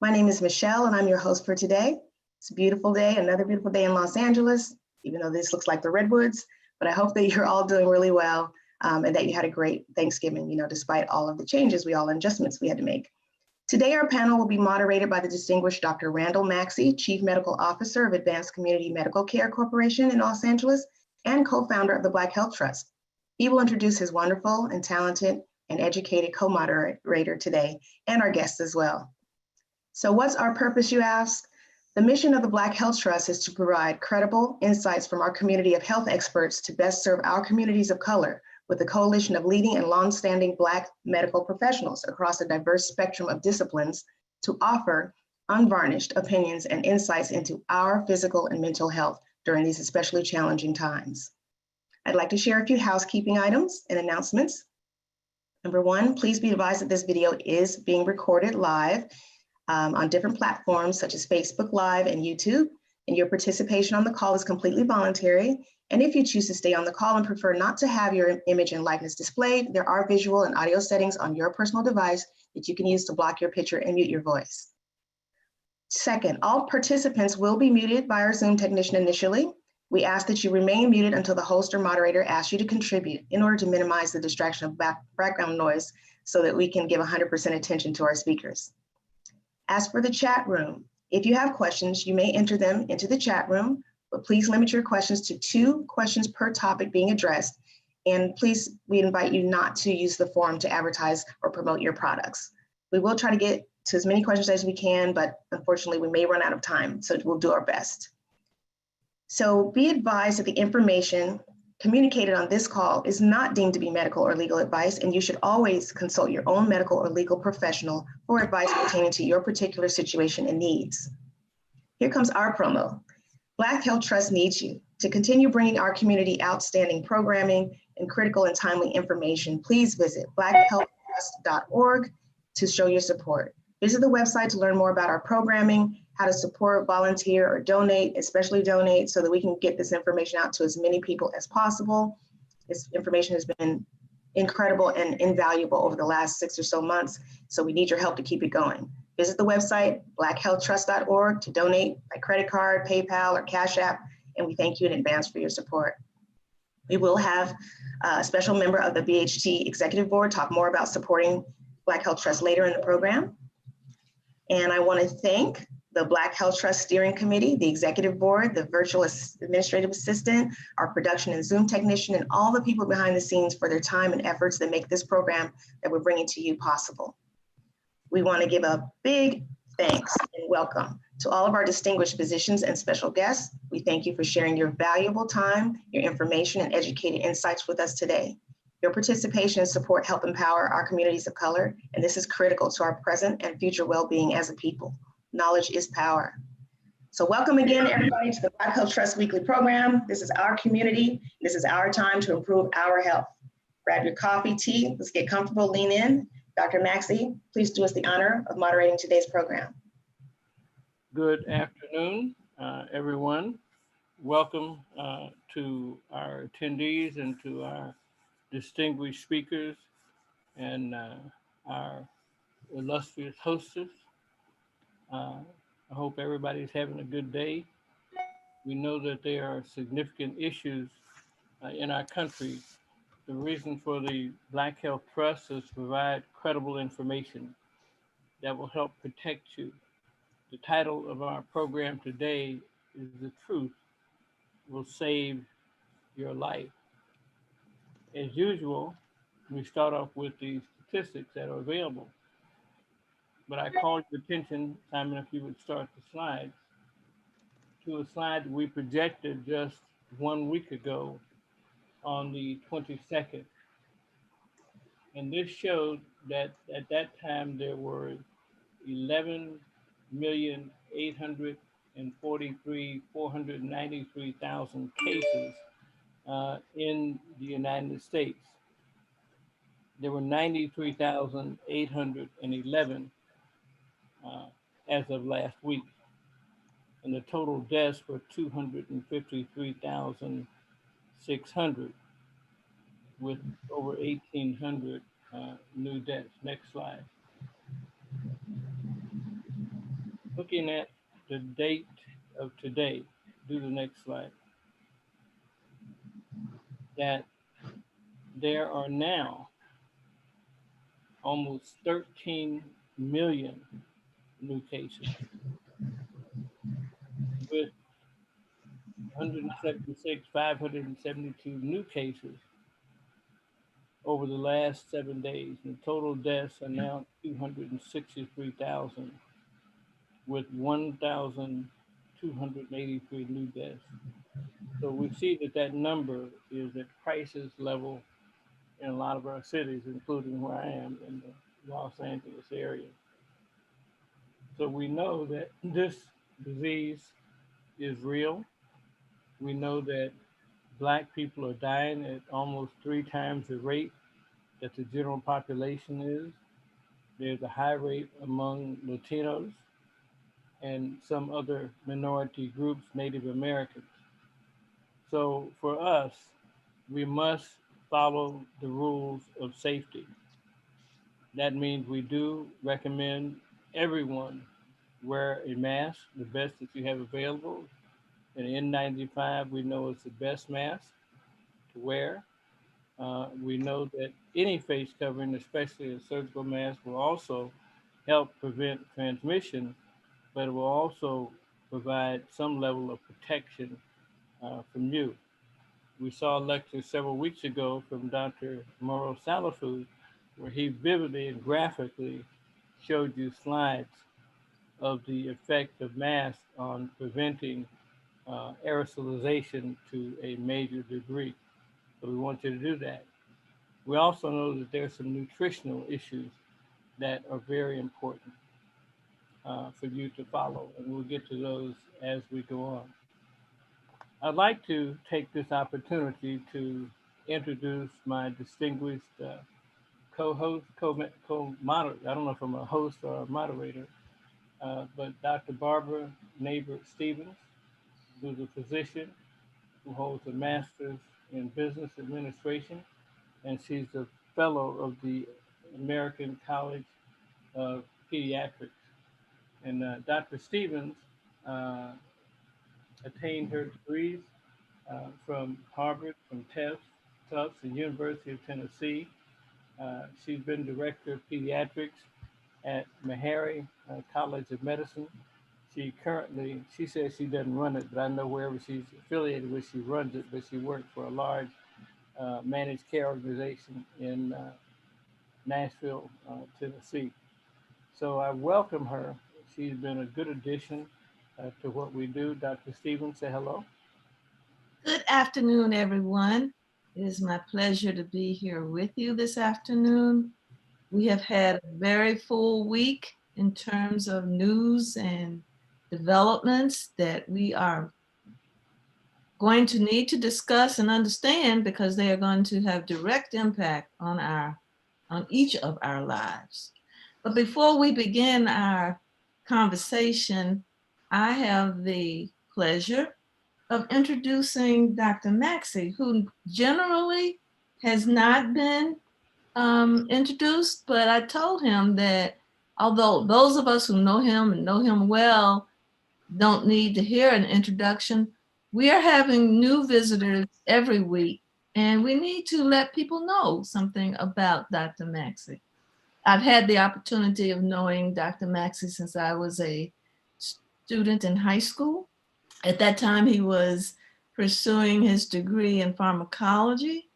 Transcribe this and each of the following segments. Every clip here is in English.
My name is Michelle and I'm your host for today. It's a beautiful day, another beautiful day in Los Angeles, even though this looks like the Redwoods, but I hope that you're all doing really well and that you had a great Thanksgiving, despite all of the changes adjustments we had to make. Today, our panel will be moderated by the distinguished Dr. Randall Maxey, Chief Medical Officer of Advanced Community Medical Care Corporation in Los Angeles and co-founder of the Black Health Trust. He will introduce his wonderful and talented and educated co-moderator today and our guests as well. So what's our purpose, you ask? The mission of the Black Health Trust is to provide credible insights from our community of health experts to best serve our communities of color with a coalition of leading and longstanding Black medical professionals across a diverse spectrum of disciplines to offer unvarnished opinions and insights into our physical and mental health during these especially challenging times. I'd like to share a few housekeeping items and announcements. Number one, please be advised that this video is being recorded live on different platforms such as Facebook Live and YouTube, and your participation on the call is completely voluntary. And if you choose to stay on the call and prefer not to have your image and likeness displayed, there are visual and audio settings on your personal device that you can use to block your picture and mute your voice. Second, all participants will be muted by our Zoom technician initially. We ask that you remain muted until the host or moderator asks you to contribute in order to minimize the distraction of background noise so that we can give 100% attention to our speakers. As for the chat room, if you have questions, you may enter them into the chat room, but please limit your questions to 2 questions per topic being addressed. And please, we invite you not to use the forum to advertise or promote your products. We will try to get to as many questions as we can, but unfortunately we may run out of time, so we'll do our best. So be advised that the information communicated on this call is not deemed to be medical or legal advice, and you should always consult your own medical or legal professional for advice pertaining to your particular situation and needs. Here comes our promo. Black Health Trust needs you. To continue bringing our community outstanding programming and critical and timely information, please visit blackhealthtrust.org to show your support. Visit the website to learn more about our programming, how to support, volunteer, or donate, especially donate, so that we can get this information out to as many people as possible. This information has been incredible and invaluable over the last 6 or so months, so we need your help to keep it going. Visit the website, blackhealthtrust.org, to donate by credit card, PayPal, or Cash App, and we thank you in advance for your support. We will have a special member of the BHT Executive Board talk more about supporting Black Health Trust later in the program. And I want to thank the Black Health Trust Steering Committee, the Executive Board, the Virtual Administrative Assistant, our production and Zoom technician, and all the people behind the scenes for their time and efforts that make this program that we're bringing to you possible. We want to give a big thanks and welcome to all of our distinguished physicians and special guests. We thank you for sharing your valuable time, your information, and educated insights with us today. Your participation and support help empower our communities of color, and this is critical to our present and future well-being as a people. Knowledge is power. So welcome again, everybody, to the Black Health Trust Weekly Program. This is our community. This is our time to improve our health. Grab your coffee, tea, let's get comfortable, lean in. Dr. Maxey, please do us the honor of moderating today's program. Good afternoon, everyone. Welcome to our attendees and to our distinguished speakers and our illustrious hostess. I hope everybody's having a good day. We know that there are significant issues in our country. The reason for the Black Health Trust is to provide credible information that will help protect you. The title of our program today is "The Truth Will Save Your Life." As usual, we start off with the statistics that are available. But I call your attention, Simon, if you would start the slides, to a slide we projected just 1 week ago on the 22nd. And this showed that at that time there were 11,843,493,000 cases in the United States. There were 93,811 as of last week. And the total deaths were 253,600 with over 1,800 new deaths. Next slide. looking at the date of today, do the next slide, that there are now almost 13 million new cases with 572 new cases over the last 7 days. And total deaths are now 263,000 with 1,283 new deaths. So we see that that number is at crisis level in a lot of our cities, including where I am in the Los Angeles area. So we know that this disease is real. We know that Black people are dying at almost 3 times the rate that the general population is. There's a high rate among Latinos and some other minority groups, Native Americans. So for us, we must follow the rules of safety. That means we do recommend everyone wear a mask, the best that you have available. An N95, we know is the best mask to wear. We know that any face covering, especially a surgical mask, will also help prevent transmission, but it will also provide some level of protection from you. We saw a lecture several weeks ago from Dr. Mauro Salafu, where he vividly and graphically showed you slides of the effect of masks on preventing aerosolization to a major degree. So we want you to do that. We also know that there's some nutritional issues that are very important for you to follow, and we'll get to those as we go on. I'd like to take this opportunity to introduce my distinguished co-host, co-moderator. I don't know if I'm a host or a moderator, but Dr. Barbara Neighbor-Stevens, who's a physician who holds a master's in business administration, and she's a fellow of the American College of Pediatrics. And Dr. Stevens uh, attained her degrees from Harvard, from Tufts, and University of Tennessee. She's been director of pediatrics at Meharry College of Medicine. She says she doesn't run it, but I know wherever she's affiliated with, she runs it, but she works for a large managed care organization in Nashville, Tennessee. So I welcome her. She's been a good addition to what we do. Dr. Stevens, say hello. Good afternoon, everyone. It is my pleasure to be here with you this afternoon. We have had a very full week in terms of news and developments that we are going to need to discuss and understand because they are going to have direct impact on each of our lives. But before we begin our conversation, I have the pleasure of introducing Dr. Maxey, who generally has not been introduced, but I told him that although those of us who know him and know him well don't need to hear an introduction, we are having new visitors every week, and we need to let people know something about Dr. Maxey. I've had the opportunity of knowing Dr. Maxey since I was a student in high school. At that time, he was pursuing his degree in pharmacology.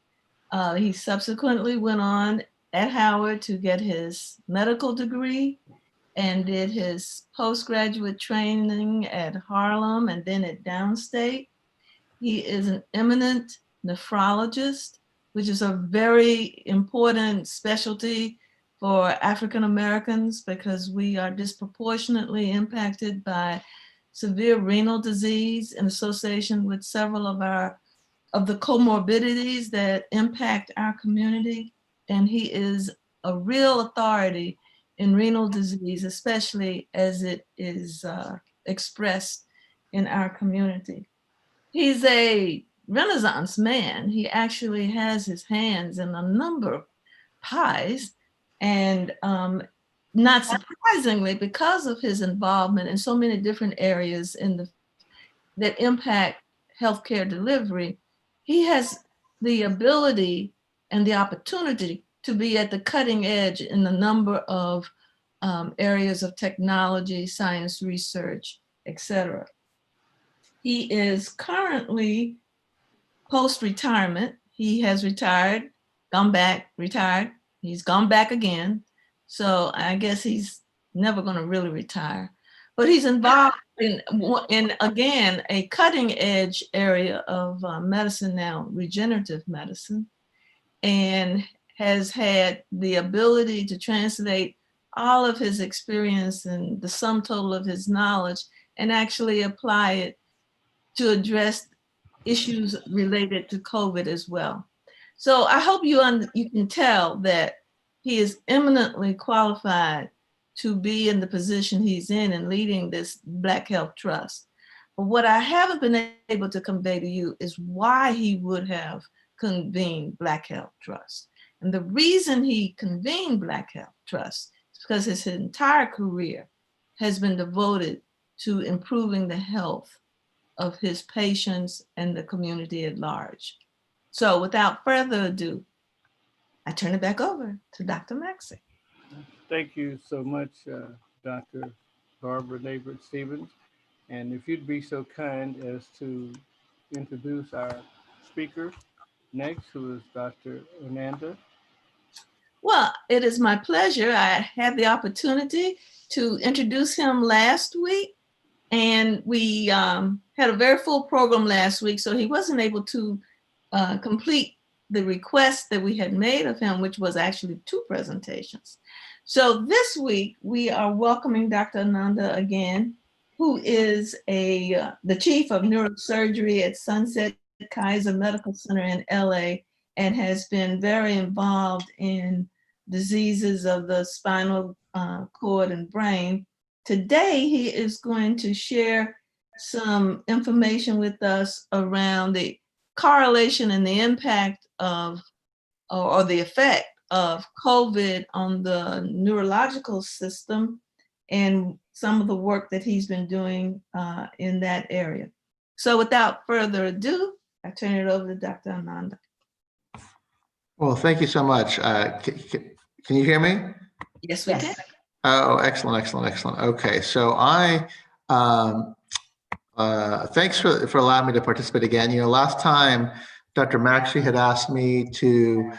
He subsequently went on at Howard to get his medical degree and did his postgraduate training at Harlem and then at Downstate. He is an eminent nephrologist, which is a very important specialty for African Americans because we are disproportionately impacted by severe renal disease in association with several of the comorbidities that impact our community. And he is a real authority in renal disease, especially as it is expressed in our community. He's a Renaissance man. He actually has his hands in a number of pies. And not surprisingly, because of his involvement in so many different areas that impact healthcare delivery, he has the ability and the opportunity to be at the cutting edge in a number of areas of technology, science research, etc. He is currently post-retirement. He has retired, gone back, retired. He's gone back again. So I guess he's never going to really retire. But he's involved in again, a cutting edge area of medicine now, regenerative medicine, and has had the ability to translate all of his experience and the sum total of his knowledge and actually apply it to address issues related to COVID as well. So I hope you can tell that he is eminently qualified to be in the position he's in and leading this Black Health Trust. But what I haven't been able to convey to you is why he would have convened Black Health Trust. And the reason he convened Black Health Trust is because his entire career has been devoted to improving the health of his patients and the community at large. So without further ado, I turn it back over to Dr. Maxey. Thank you so much, Dr. Barbara Nabert Stevens. And if you'd be so kind as to introduce our speaker next, who is Dr. Ananda. Well, it is my pleasure. I had the opportunity to introduce him last week, and we had a very full program last week, so he wasn't able to complete the request that we had made of him, which was actually 2 presentations. So this week, we are welcoming Dr. Ananda again, who is the chief of neurosurgery at Sunset Kaiser Medical Center in LA, and has been very involved in diseases of the spinal cord and brain. Today, he is going to share some information with us around the correlation and the impact of, or the effect of COVID on the neurological system and some of the work that he's been doing in that area. So without further ado, I turn it over to Dr. Ananda. Well, thank you so much. Can you hear me? Yes, we can. Oh, excellent, excellent, excellent. Okay, so thanks for allowing me to participate again. You know, last time Dr. Maxey had asked me to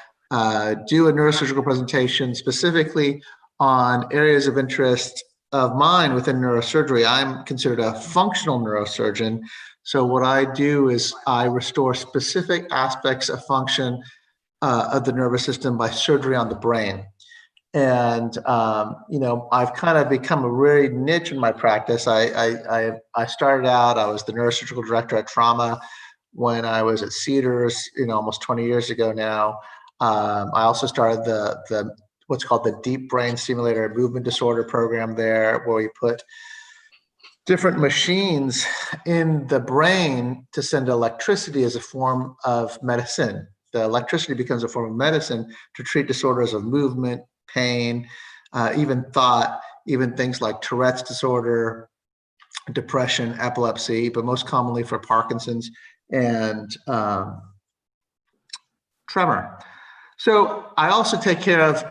do a neurosurgical presentation specifically on areas of interest of mine within neurosurgery. I'm considered a functional neurosurgeon. So what I do is I restore specific aspects of function of the nervous system by surgery on the brain. And, you know, I've kind of become a very niche in my practice. I started out, I was the neurosurgical director at trauma when I was at Cedars, you know, almost 20 years ago now. I also started the what's called the Deep Brain Stimulator Movement Disorder program there, where we put different machines in the brain to send electricity as a form of medicine. The electricity becomes a form of medicine to treat disorders of movement, pain, even thought, even things like Tourette's disorder, depression, epilepsy, but most commonly for Parkinson's and tremor. So I also take care of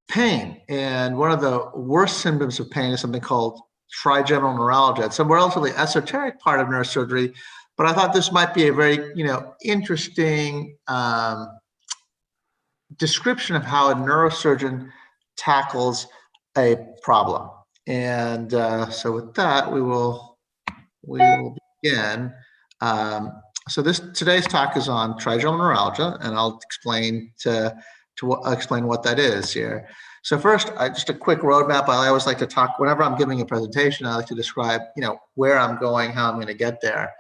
pain. And one of the worst symptoms of pain is something called trigeminal neuralgia. It's a relatively esoteric part of neurosurgery, but I thought this might be a very, you know, interesting description of how a neurosurgeon tackles a problem. And so with that, we will begin. So today's talk is on trigeminal neuralgia, and I'll explain explain what that is here. So first, just a quick roadmap. I always like to talk, whenever I'm giving a presentation, I like to describe, you know, where I'm going, how I'm going to get there,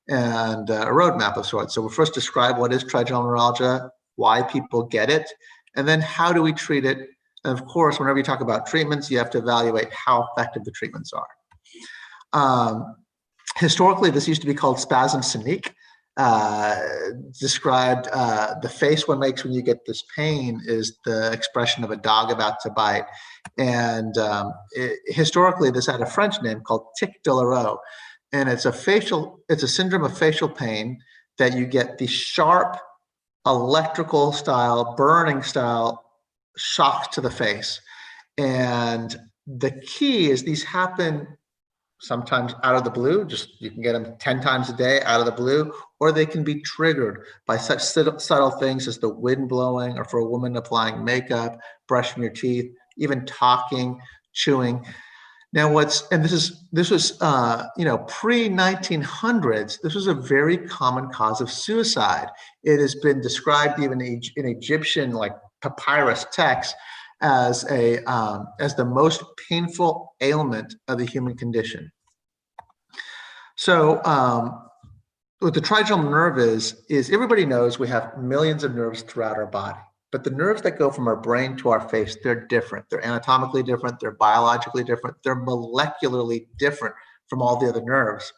and a roadmap of sorts. So we'll first describe what is trigeminal neuralgia, why people get it, and then how do we treat it. And of course, whenever you talk about treatments, you have to evaluate how effective the treatments are. Historically, this used to be called spasm scenique. described the face one makes when you get this pain is the expression of a dog about to bite. And historically, this had a French name called tic douloureux. And it's a syndrome of facial pain that you get these sharp electrical style, burning style shocks to the face. And the key is these happen sometimes out of the blue, just you can get them 10 times a day out of the blue, or they can be triggered by such subtle things as the wind blowing, or for a woman applying makeup, brushing your teeth, even talking, chewing. Now this was pre-1900s, this was a very common cause of suicide. It has been described even in Egyptian like papyrus texts as the most painful ailment of the human condition. So what the trigeminal nerve is everybody knows we have millions of nerves throughout our body, but the nerves that go from our brain to our face, they're different. They're anatomically different, they're biologically different, they're molecularly different from all the other nerves.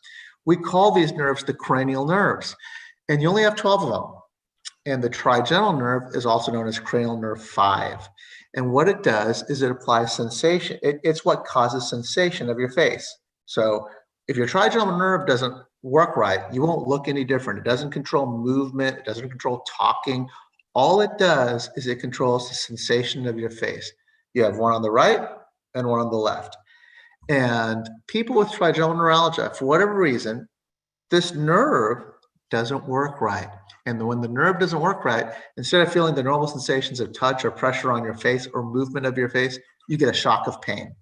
We call these nerves the cranial nerves, and you only have 12 of them. And the trigeminal nerve is also known as cranial nerve 5. And what it does is it applies sensation. It's what causes sensation of your face. So if your trigeminal nerve doesn't work right, you won't look any different. It doesn't control movement. It doesn't control talking. All it does is it controls the sensation of your face. You have one on the right and one on the left. And people with trigeminal neuralgia, for whatever reason, this nerve doesn't work right. And when the nerve doesn't work right, instead of feeling the normal sensations of touch or pressure on your face or movement of your face, you get a shock of pain.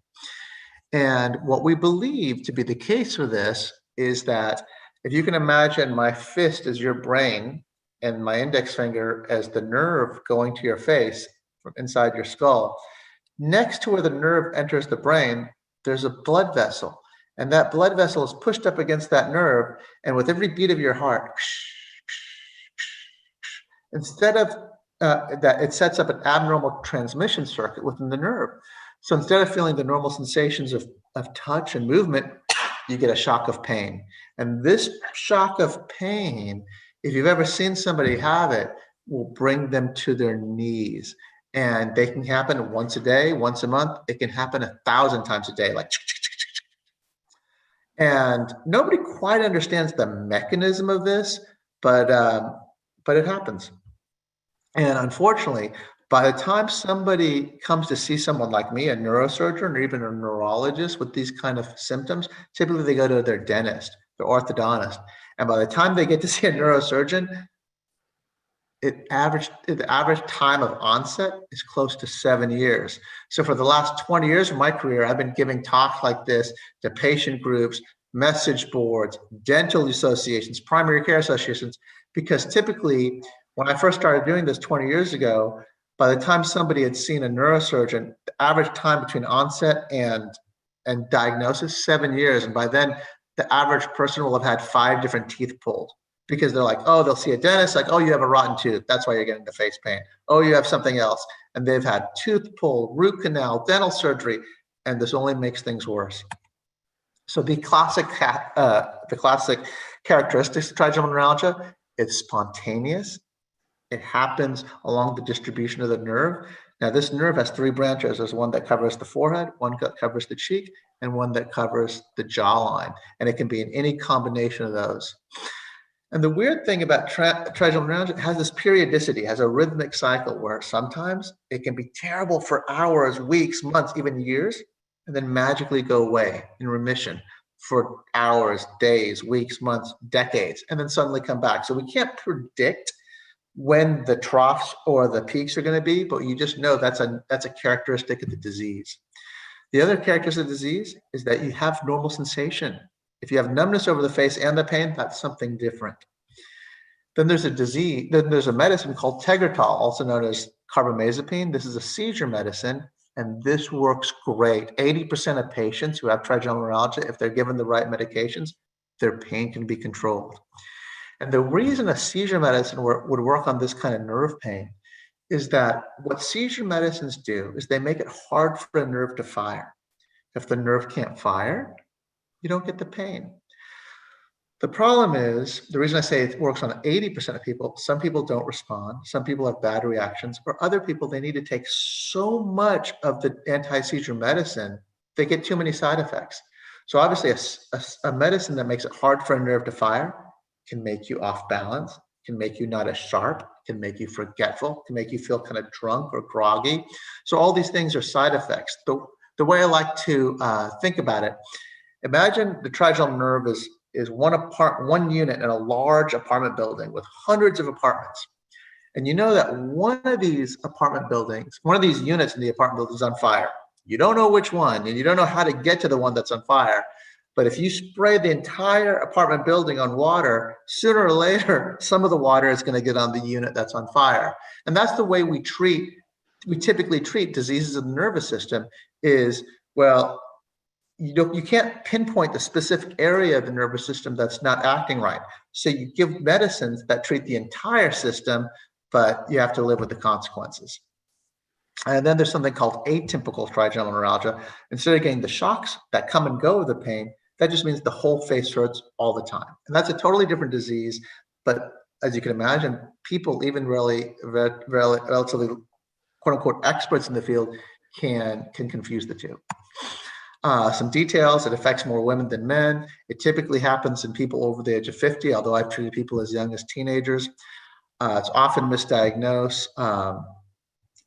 And what we believe to be the case for this is that if you can imagine my fist as your brain and my index finger as the nerve going to your face from inside your skull, next to where the nerve enters the brain, there's a blood vessel. And that blood vessel is pushed up against that nerve. And with every beat of your heart, instead of that, it sets up an abnormal transmission circuit within the nerve. So instead of feeling the normal sensations of touch and movement, you get a shock of pain. And this shock of pain, if you've ever seen somebody have it, will bring them to their knees. And they can happen once a day, once a month. It can happen 1,000 times a day, like. And nobody quite understands the mechanism of this, but it happens. And unfortunately, by the time somebody comes to see someone like me, a neurosurgeon or even a neurologist with these kind of symptoms, typically they go to their dentist, their orthodontist. And by the time they get to see a neurosurgeon, the average time of onset is close to 7 years. So for the last 20 years of my career, I've been giving talks like this to patient groups, message boards, dental associations, primary care associations, because typically when I first started doing this 20 years ago, by the time somebody had seen a neurosurgeon, the average time between onset and diagnosis, 7 years. And by then, the average person will have had 5 different teeth pulled, because they're like, oh, they'll see a dentist, like, oh, you have a rotten tooth. That's why you're getting the face pain. Oh, you have something else. And they've had tooth pulled, root canal, dental surgery, and this only makes things worse. So the classic characteristics of trigeminal neuralgia, it's spontaneous. It happens along the distribution of the nerve. Now, this nerve has 3 branches. There's one that covers the forehead, one that covers the cheek, and one that covers the jawline. And it can be in any combination of those. And the weird thing about trigeminal neuralgia, it has this periodicity, has a rhythmic cycle where sometimes it can be terrible for hours, weeks, months, even years, and then magically go away in remission for hours, days, weeks, months, decades, and then suddenly come back. So we can't predict when the troughs or the peaks are going to be, but you just know that's a characteristic of the disease. The other characteristic of the disease is that you have normal sensation. If you have numbness over the face and the pain, that's something different. Then there's a medicine called Tegretol, also known as carbamazepine. This is a seizure medicine, and this works great. 80% of patients who have trigeminal neuralgia, if they're given the right medications, their pain can be controlled. And the reason a seizure medicine would work on this kind of nerve pain is that what seizure medicines do is they make it hard for a nerve to fire. If the nerve can't fire, you don't get the pain. The problem is, the reason I say it works on 80% of people, some people don't respond, some people have bad reactions, or other people, they need to take so much of the anti-seizure medicine, they get too many side effects. So obviously a medicine that makes it hard for a nerve to fire can make you off balance, can make you not as sharp, can make you forgetful, can make you feel kind of drunk or groggy. So all these things are side effects. The way I like to think about it, imagine the trigeminal nerve is one unit in a large apartment building with hundreds of apartments. And you know that one of these apartment buildings, one of these units in the apartment building is on fire. You don't know which one, and you don't know how to get to the one that's on fire. But if you spray the entire apartment building on water, sooner or later, some of the water is going to get on the unit that's on fire. And that's the way we typically treat diseases of the nervous system is, well, you can't pinpoint the specific area of the nervous system that's not acting right. So you give medicines that treat the entire system, but you have to live with the consequences. And then there's something called atypical trigeminal neuralgia. Instead of getting the shocks that come and go with the pain, that just means the whole face hurts all the time. And that's a totally different disease. But as you can imagine, people, even really relatively quote unquote experts in the field, can confuse the two. Some details, it affects more women than men. It typically happens in people over the age of 50, although I've treated people as young as teenagers. It's often misdiagnosed.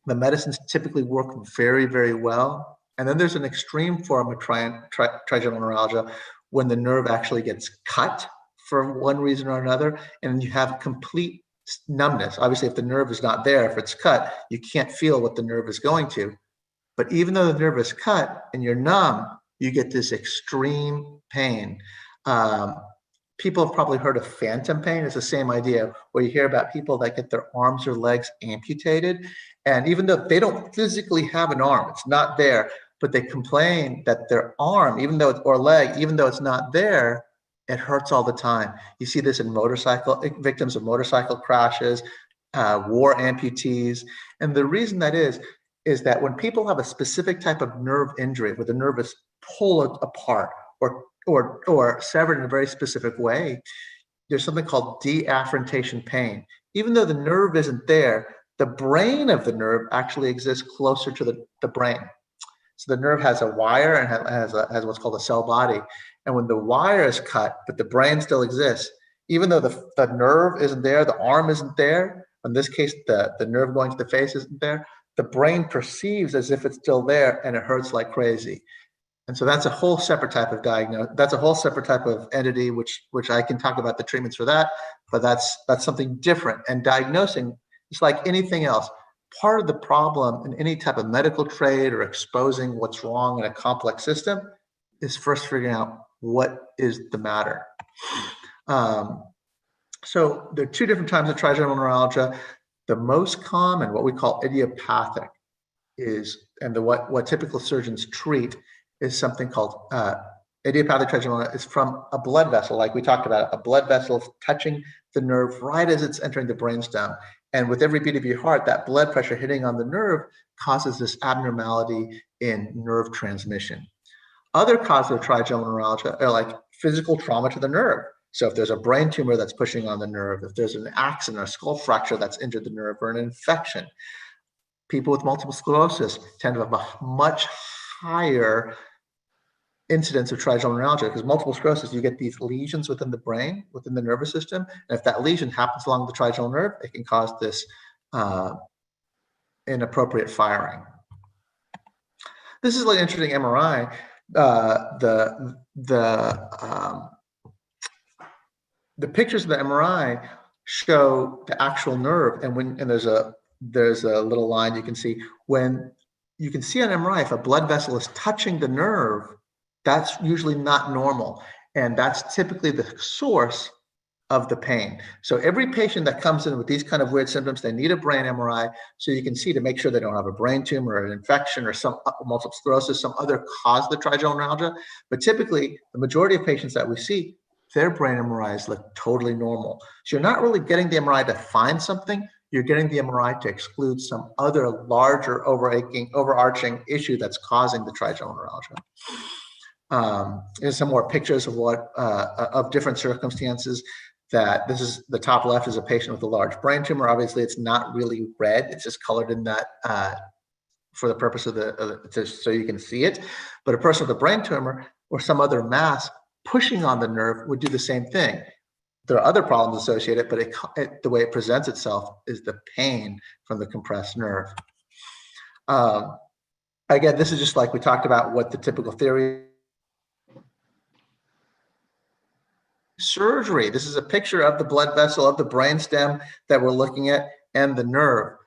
The medicines typically work very, very well. And then there's an extreme form of trigeminal neuralgia when the nerve actually gets cut for one reason or another, and you have complete numbness. Obviously, if the nerve is not there, if it's cut, you can't feel what the nerve is going to. But even though the nerve is cut and you're numb, you get this extreme pain. People have probably heard of phantom pain. It's the same idea where you hear about people that get their arms or legs amputated. And even though they don't physically have an arm, it's not there, but they complain that their arm, or leg, even though it's not there, it hurts all the time. You see this in victims of motorcycle crashes, war amputees. And the reason that is that when people have a specific type of nerve injury where the nerve is pulled apart or severed in a very specific way, there's something called deafferentation pain. Even though the nerve isn't there, the brain of the nerve actually exists closer to the brain. So the nerve has a wire and has what's called a cell body. And when the wire is cut, but the brain still exists, even though the nerve isn't there, the arm isn't there, in this case, the nerve going to the face isn't there, the brain perceives as if it's still there and it hurts like crazy. And so that's a whole separate type of diagnosis. That's a whole separate type of entity, which I can talk about the treatments for that, but that's something different. And diagnosing, it's like anything else. Part of the problem in any type of medical trade or exposing what's wrong in a complex system is first figuring out what is the matter. So there are two different types of trigeminal neuralgia. The most common, what we call idiopathic, is, and what typical surgeons treat is something called idiopathic trigeminal. Is from a blood vessel, like we talked about, a blood vessel touching the nerve right as it's entering the brainstem. And with every beat of your heart, that blood pressure hitting on the nerve causes this abnormality in nerve transmission. Other causes of trigeminal neuralgia are like physical trauma to the nerve. So if there's a brain tumor that's pushing on the nerve, if there's an accident or skull fracture that's injured the nerve, or an infection. People with multiple sclerosis tend to have a much higher incidence of trigeminal neuralgia, because multiple sclerosis, you get these lesions within the brain, within the nervous system. And if that lesion happens along the trigeminal nerve, it can cause this inappropriate firing. This is like an interesting MRI. The pictures of the MRI show the actual nerve, and there's a little line you can see. When you can see on MRI, if a blood vessel is touching the nerve, that's usually not normal, and that's typically the source of the pain. So every patient that comes in with these kind of weird symptoms, they need a brain MRI so you can see to make sure they don't have a brain tumor or an infection or some multiple sclerosis, some other cause of the trigeminal neuralgia. But typically, the majority of patients that we see, their brain MRIs look totally normal. So you're not really getting the MRI to find something, you're getting the MRI to exclude some other larger overarching issue that's causing the trigeminal neuralgia. Here's some more pictures of what of different circumstances. That this is the top left is a patient with a large brain tumor. Obviously, it's not really red; it's just colored in that for the purpose of so you can see it. But a person with a brain tumor or some other mass pushing on the nerve would do the same thing. There are other problems associated, but the way it presents itself is the pain from the compressed nerve. Again, this is just like we talked about what the typical theory. Surgery. This is a picture of the blood vessel of the brainstem that we're looking at and the nerve.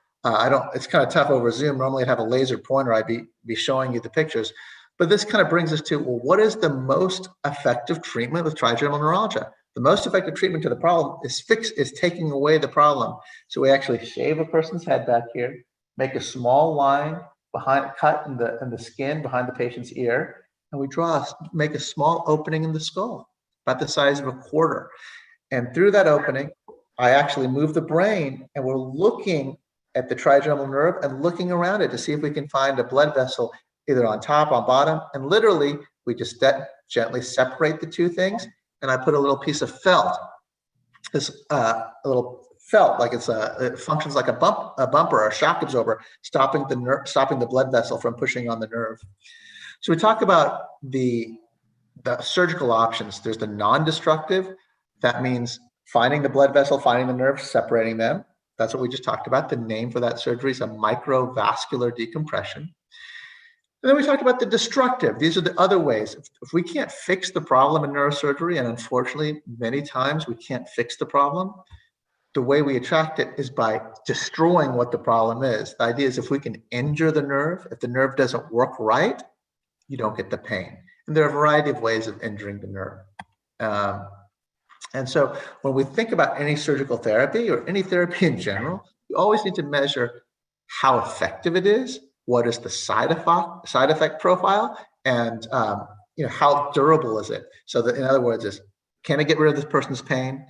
It's kind of tough over Zoom. Normally I'd have a laser pointer. I'd be showing you the pictures, but this kind of brings us to, well, what is the most effective treatment with trigeminal neuralgia? The most effective treatment to the problem is taking away the problem. So we actually shave a person's head back here, make a small line cut in the skin behind the patient's ear, and we make a small opening in the skull, about the size of a quarter. And through that opening, I actually move the brain, and we're looking at the trigeminal nerve and looking around it to see if we can find a blood vessel either on top, on bottom, and literally we just gently separate the two things, and I put a little piece of felt, a little felt, like it functions like a bumper or a shock absorber, stopping the blood vessel from pushing on the nerve. So we talk about the surgical options. There's the non-destructive. That means finding the blood vessel, finding the nerve, separating them. That's what we just talked about. The name for that surgery is a microvascular decompression. And then we talked about the destructive. These are the other ways. If we can't fix the problem in neurosurgery, and unfortunately, many times we can't fix the problem, the way we attract it is by destroying what the problem is. The idea is if we can injure the nerve, if the nerve doesn't work right, you don't get the pain. And there are a variety of ways of injuring the nerve. And so when we think about any surgical therapy or any therapy in general, you always need to measure how effective it is, what is the side effect profile, and how durable is it? So that, in other words, can it get rid of this person's pain?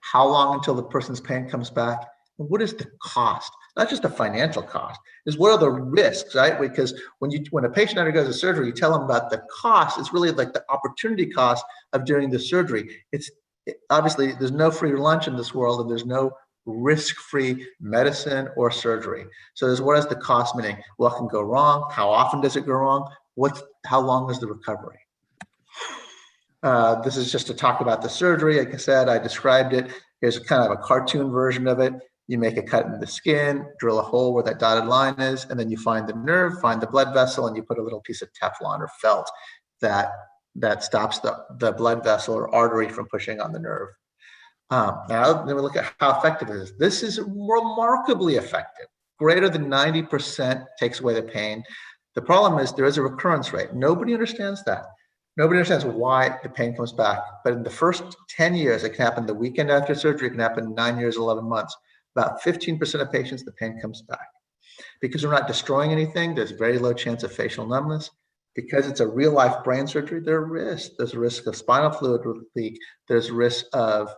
How long until the person's pain comes back? And what is the cost? Not just the financial cost, is what are the risks, right? Because when a patient undergoes a surgery, you tell them about the cost. It's really like the opportunity cost of doing the surgery. Obviously, there's no free lunch in this world, and there's no risk-free medicine or surgery. So what is the cost, meaning what can go wrong? How often does it go wrong? How long is the recovery? This is just to talk about the surgery. Like I said, I described it. Here's kind of a cartoon version of it. You make a cut in the skin, drill a hole where that dotted line is, and then you find the nerve, find the blood vessel, and you put a little piece of Teflon or felt that stops the blood vessel or artery from pushing on the nerve. Now, then we look at how effective it is. This is remarkably effective. Greater than 90% takes away the pain. The problem is there is a recurrence rate. Nobody understands that. Nobody understands why the pain comes back. But in the first 10 years, it can happen the weekend after surgery. It can happen 9 years, 11 months. About 15% of patients, the pain comes back. Because we're not destroying anything, there's very low chance of facial numbness. Because it's a real-life brain surgery, there are risks. There's a risk of spinal fluid leak. There's risk of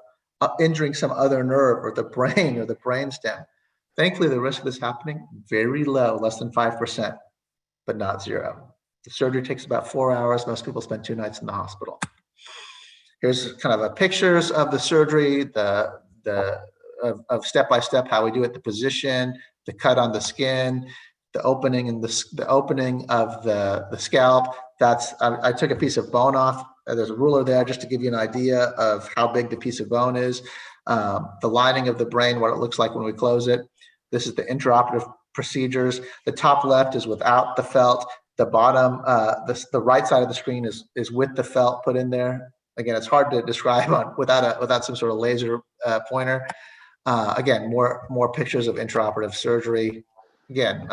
injuring some other nerve or the brain or the brain stem. Thankfully, the risk of this happening, very low, less than 5%, but not zero. The surgery takes about 4 hours. Most people spend 2 nights in the hospital. Here's kind of a pictures of the surgery, of step-by-step how we do it, the position, the cut on the skin, the opening and the opening of the scalp. I took a piece of bone off. There's a ruler there just to give you an idea of how big the piece of bone is. The lining of the brain, what it looks like when we close it. This is the intraoperative procedures. The top left is without the felt. The bottom, the right side of the screen is with the felt put in there. Again, it's hard to describe without some sort of laser pointer. Again, more pictures of intraoperative surgery. Again,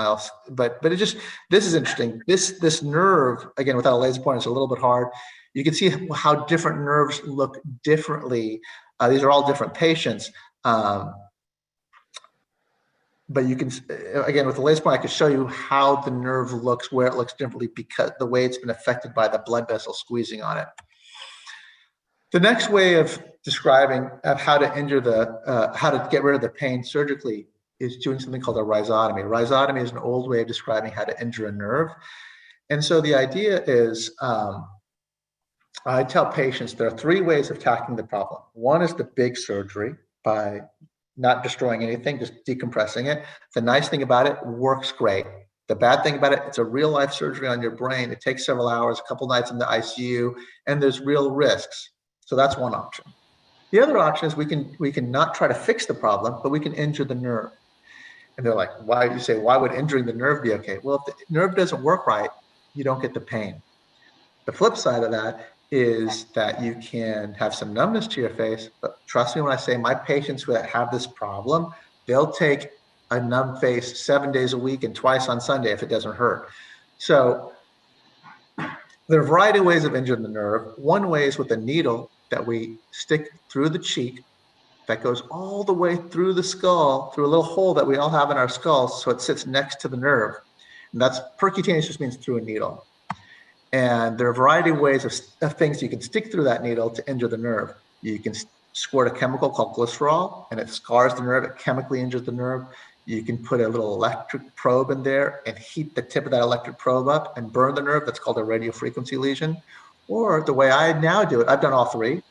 but this is interesting. This nerve, again, without a laser pointer, it's a little bit hard. You can see how different nerves look differently. These are all different patients. But you can, again, with the laser pointer, I could show you how the nerve looks, where it looks differently because the way it's been affected by the blood vessel squeezing on it. The next way of describing how to how to get rid of the pain surgically is doing something called a rhizotomy. Rhizotomy is an old way of describing how to injure a nerve. And so the idea is I tell patients there are 3 ways of tackling the problem. One is the big surgery by not destroying anything, just decompressing it. The nice thing about it, works great. The bad thing about it, it's a real life surgery on your brain. It takes several hours, a couple nights in the ICU, and there's real risks. So that's one option. The other option is we can not try to fix the problem, but we can injure the nerve. And they're like, why? You say, why would injuring the nerve be okay? Well, if the nerve doesn't work right, you don't get the pain. The flip side of that is that you can have some numbness to your face, but trust me when I say my patients who have this problem, they'll take a numb face 7 days a week and twice on Sunday if it doesn't hurt. So there are a variety of ways of injuring the nerve. One way is with a needle that we stick through the cheek that goes all the way through the skull, through a little hole that we all have in our skulls, so it sits next to the nerve. And that's percutaneous, just means through a needle. And there are a variety of ways of things you can stick through that needle to injure the nerve. You can squirt a chemical called glycerol, and it scars the nerve, it chemically injures the nerve. You can put a little electric probe in there and heat the tip of that electric probe up and burn the nerve. That's called a radiofrequency lesion. Or the way I now do it, I've done all 3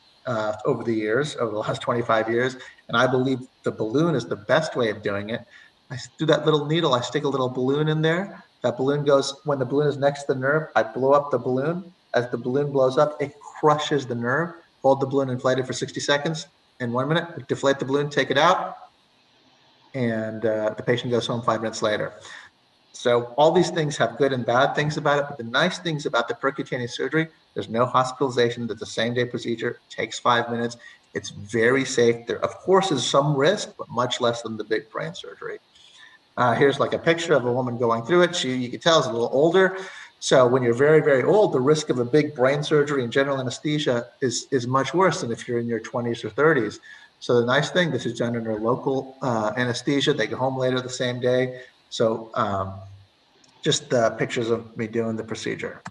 over the years, over the last 25 years, and I believe the balloon is the best way of doing it. I do that little needle, I stick a little balloon in there. That balloon goes, when the balloon is next to the nerve, I blow up the balloon. As the balloon blows up, it crushes the nerve. Hold the balloon inflated for 60 seconds. In 1 minute, deflate the balloon, take it out, and the patient goes home 5 minutes later. So all these things have good and bad things about it, but the nice things about the percutaneous surgery, there's no hospitalization. It's a same-day procedure. It takes 5 minutes. It's very safe. There, of course, is some risk, but much less than the big brain surgery. Here's like a picture of a woman going through it. You can tell is a little older. So when you're very, very old, the risk of a big brain surgery and general anesthesia is much worse than if you're in your 20s or 30s. So the nice thing, this is done under local anesthesia. They go home later the same day. So just pictures of me doing the procedure.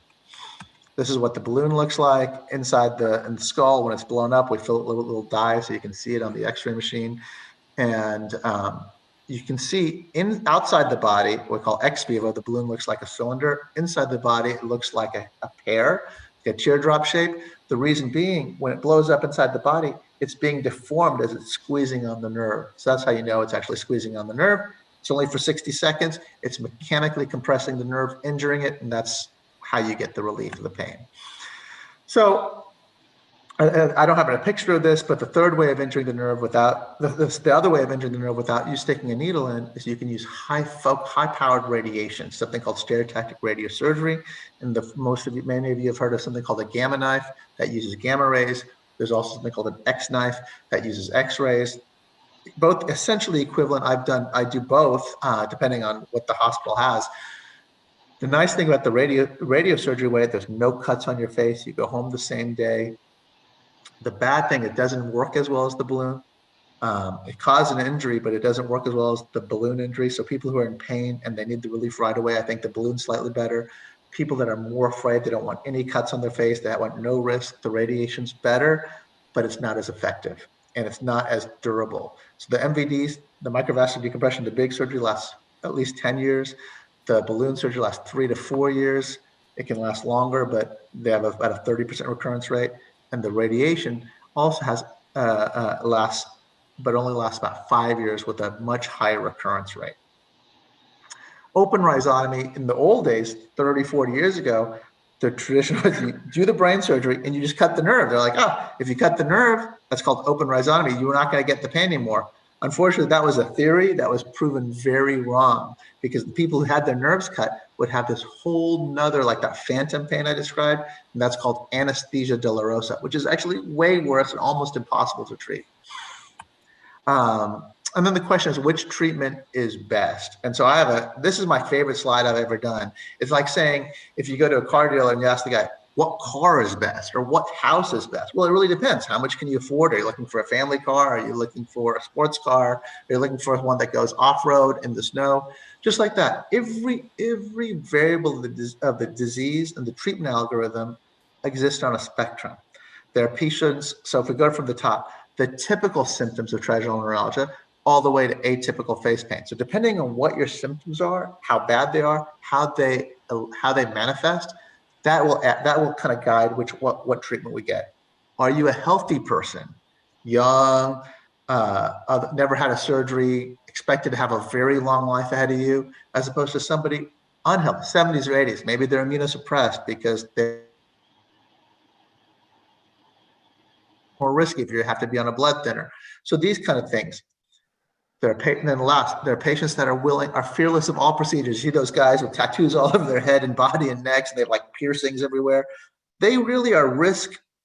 This is what the balloon looks like inside in the skull. When it's blown up, we fill it with little dye so you can see it on the x-ray machine. And you can see outside the body, what we call ex vivo, the balloon looks like a cylinder. Inside the body, it looks like a pear, a teardrop shape. The reason being, when it blows up inside the body, it's being deformed as it's squeezing on the nerve. So that's how you know it's actually squeezing on the nerve. It's only for 60 seconds. It's mechanically compressing the nerve, injuring it, and that's how you get the relief of the pain. So I don't have a picture of this, but the third way of injuring the nerve without, the other way of injuring the nerve without you sticking a needle in is you can use high-powered radiation, something called stereotactic radiosurgery. And many of you have heard of something called a gamma knife that uses gamma rays. There's also something called an X knife that uses X-rays. Both essentially equivalent. I do both depending on what the hospital has. The nice thing about the radiosurgery way, there's no cuts on your face. You go home the same day. The bad thing, it doesn't work as well as the balloon. It caused an injury, but it doesn't work as well as the balloon injury. So people who are in pain and they need the relief right away, I think the balloon's slightly better. People that are more afraid, they don't want any cuts on their face, they want no risk, the radiation's better, but it's not as effective and it's not as durable. So the MVDs, the microvascular decompression, the big surgery lasts at least 10 years. The balloon surgery lasts 3 to 4 years. It can last longer, but they have about a 30% recurrence rate. And the radiation also has lasts, but only lasts about 5 years with a much higher recurrence rate. Open rhizotomy in the old days, 30, 40 years ago, the tradition was you do the brain surgery and you just cut the nerve. They're like, oh, if you cut the nerve, that's called open rhizotomy. You're not going to get the pain anymore. Unfortunately, that was a theory that was proven very wrong because the people who had their nerves cut would have this whole nother, like that phantom pain I described, and that's called anesthesia dolorosa, which is actually way worse and almost impossible to treat. And then the question is, which treatment is best? And so this is my favorite slide I've ever done. It's like saying, if you go to a car dealer and you ask the guy, what car is best or what house is best? Well, it really depends. How much can you afford? Are you looking for a family car? Are you looking for a sports car? Are you looking for one that goes off-road in the snow? Just like that. Every variable of the disease and the treatment algorithm exists on a spectrum. There are patients, so if we go from the top, the typical symptoms of trigeminal neuralgia all the way to atypical face pain. So depending on what your symptoms are, how bad they are, how they manifest, that will kind of guide what treatment we get. Are you a healthy person, young, never had a surgery, expected to have a very long life ahead of you, as opposed to somebody unhealthy, 70s or 80s? Maybe they're immunosuppressed because they're more risky if you have to be on a blood thinner. So these kind of things. There are patients that are fearless of all procedures. You see those guys with tattoos all over their head and body and necks, and they have like piercings everywhere. They really are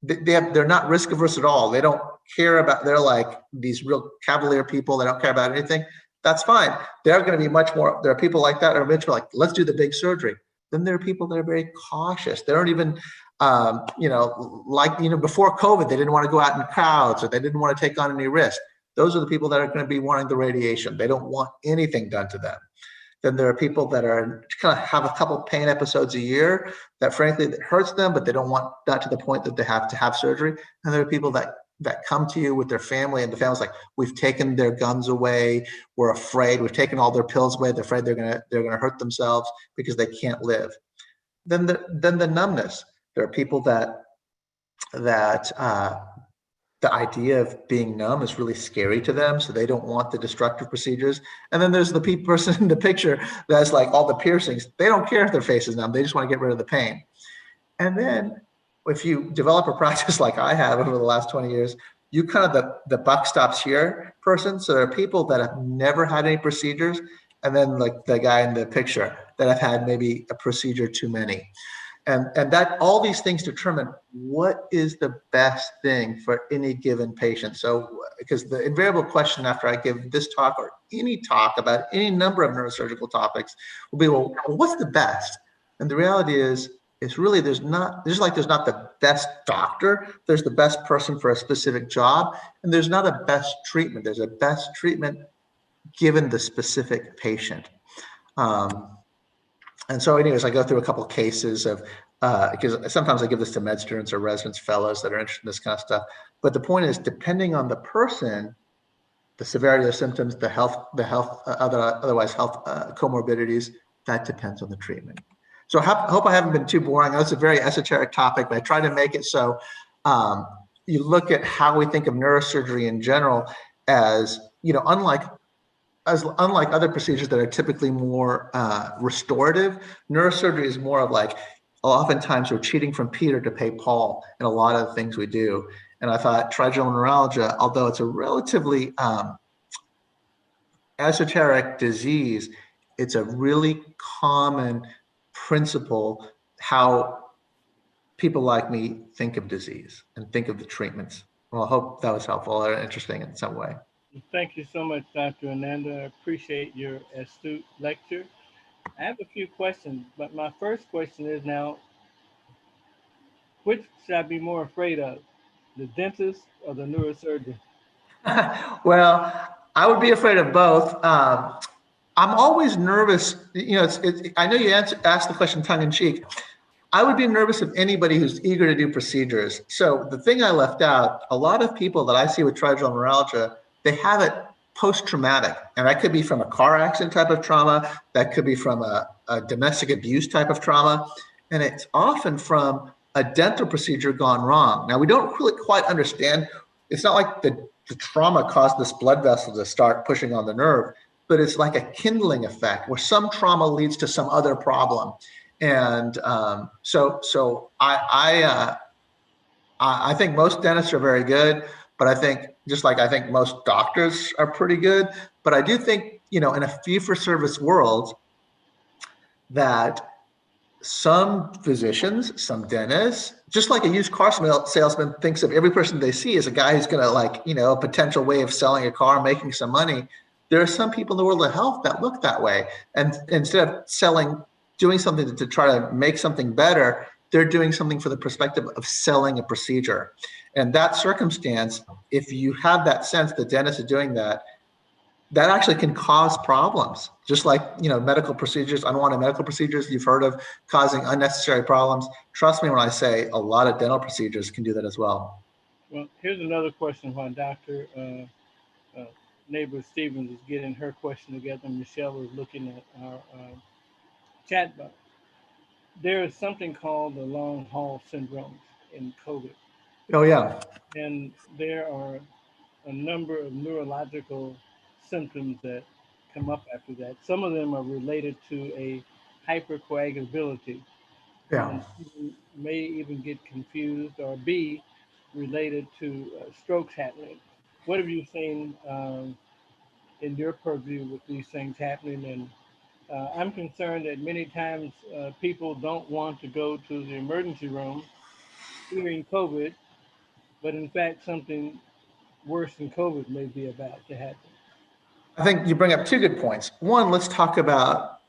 they're not risk averse at all. They don't care about, they're like these real cavalier people. They don't care about anything. That's fine. They're going to be much more, there are people like that are eventually like, let's do the big surgery. Then there are people that are very cautious. They don't even, before COVID, they didn't want to go out in crowds, or they didn't want to take on any risk. Those are the people that are going to be wanting the radiation. They don't want anything done to them. Then there are people that are kind of have a couple pain episodes a year that frankly that hurts them, but they don't want that to the point that they have to have surgery. And there are people that come to you with their family, and the family's like, we've taken their guns away. We're afraid. We've taken all their pills away. They're afraid they're gonna hurt themselves because they can't live. Then the numbness. There are people that the idea of being numb is really scary to them, so they don't want the destructive procedures. And then there's the person in the picture that's like all the piercings. They don't care if their face is numb. They just want to get rid of the pain. And then if you develop a practice like I have over the last 20 years, you kind of the buck stops here person. So there are people that have never had any procedures, and then like the guy in the picture that have had maybe a procedure too many. And that all these things determine what is the best thing for any given patient. So, because the invariable question after I give this talk or any talk about any number of neurosurgical topics will be, well, what's the best? And the reality is, it's really, there's not the best doctor. There's the best person for a specific job, and there's not a best treatment. There's a best treatment given the specific patient. And so anyways, I go through a couple of cases of, because sometimes I give this to med students or residents, fellows that are interested in this kind of stuff. But the point is, depending on the person, the severity of the symptoms, otherwise health comorbidities, that depends on the treatment. So I hope I haven't been too boring. That's a very esoteric topic, but I try to make it so you look at how we think of neurosurgery in general as, unlike other procedures that are typically more restorative, neurosurgery is more of like, oftentimes we're cheating from Peter to pay Paul in a lot of the things we do. And I thought trigeminal neuralgia, although it's a relatively esoteric disease, it's a really common principle how people like me think of disease and think of the treatments. Well, I hope that was helpful or interesting in some way. Thank you so much, Dr. Ananda. I appreciate your astute lecture. I have a few questions, but my first question is now, which should I be more afraid of, the dentist or the neurosurgeon? Well, I would be afraid of both. I'm always nervous. I know you asked the question tongue in cheek. I would be nervous of anybody who's eager to do procedures. So the thing I left out, a lot of people that I see with trigeminal neuralgia, they have it post-traumatic. And that could be from a car accident type of trauma. That could be from a domestic abuse type of trauma. And it's often from a dental procedure gone wrong. Now, we don't really quite understand. It's not like the trauma caused this blood vessel to start pushing on the nerve, but it's like a kindling effect where some trauma leads to some other problem. And so I think most dentists are very good, but I think I think most doctors are pretty good. But I do think, in a fee-for-service world, that some physicians, some dentists, just like a used car salesman thinks of every person they see as a guy who's going to a potential way of selling a car, making some money. There are some people in the world of health that look that way. And instead of doing something to try to make something better, they're doing something for the perspective of selling a procedure. And that circumstance, if you have that sense the dentist is doing that, that actually can cause problems. Just like, medical procedures, unwanted medical procedures you've heard of causing unnecessary problems. Trust me when I say a lot of dental procedures can do that as well. Well, here's another question while Dr. Neighbor Stevens is getting her question together. Michelle is looking at our chat box. there is something called the long haul syndrome in COVID, Oh, yeah. and there are a number of neurological symptoms that come up after that. Some of them are related to a hypercoagulability, Yeah. and people may even get confused or be related to strokes happening. What have you seen in your purview with these things happening? And I'm concerned that many times people don't want to go to the emergency room fearing COVID, but in fact, something worse than COVID may be about to happen. I think you bring up two good points. One, let's talk about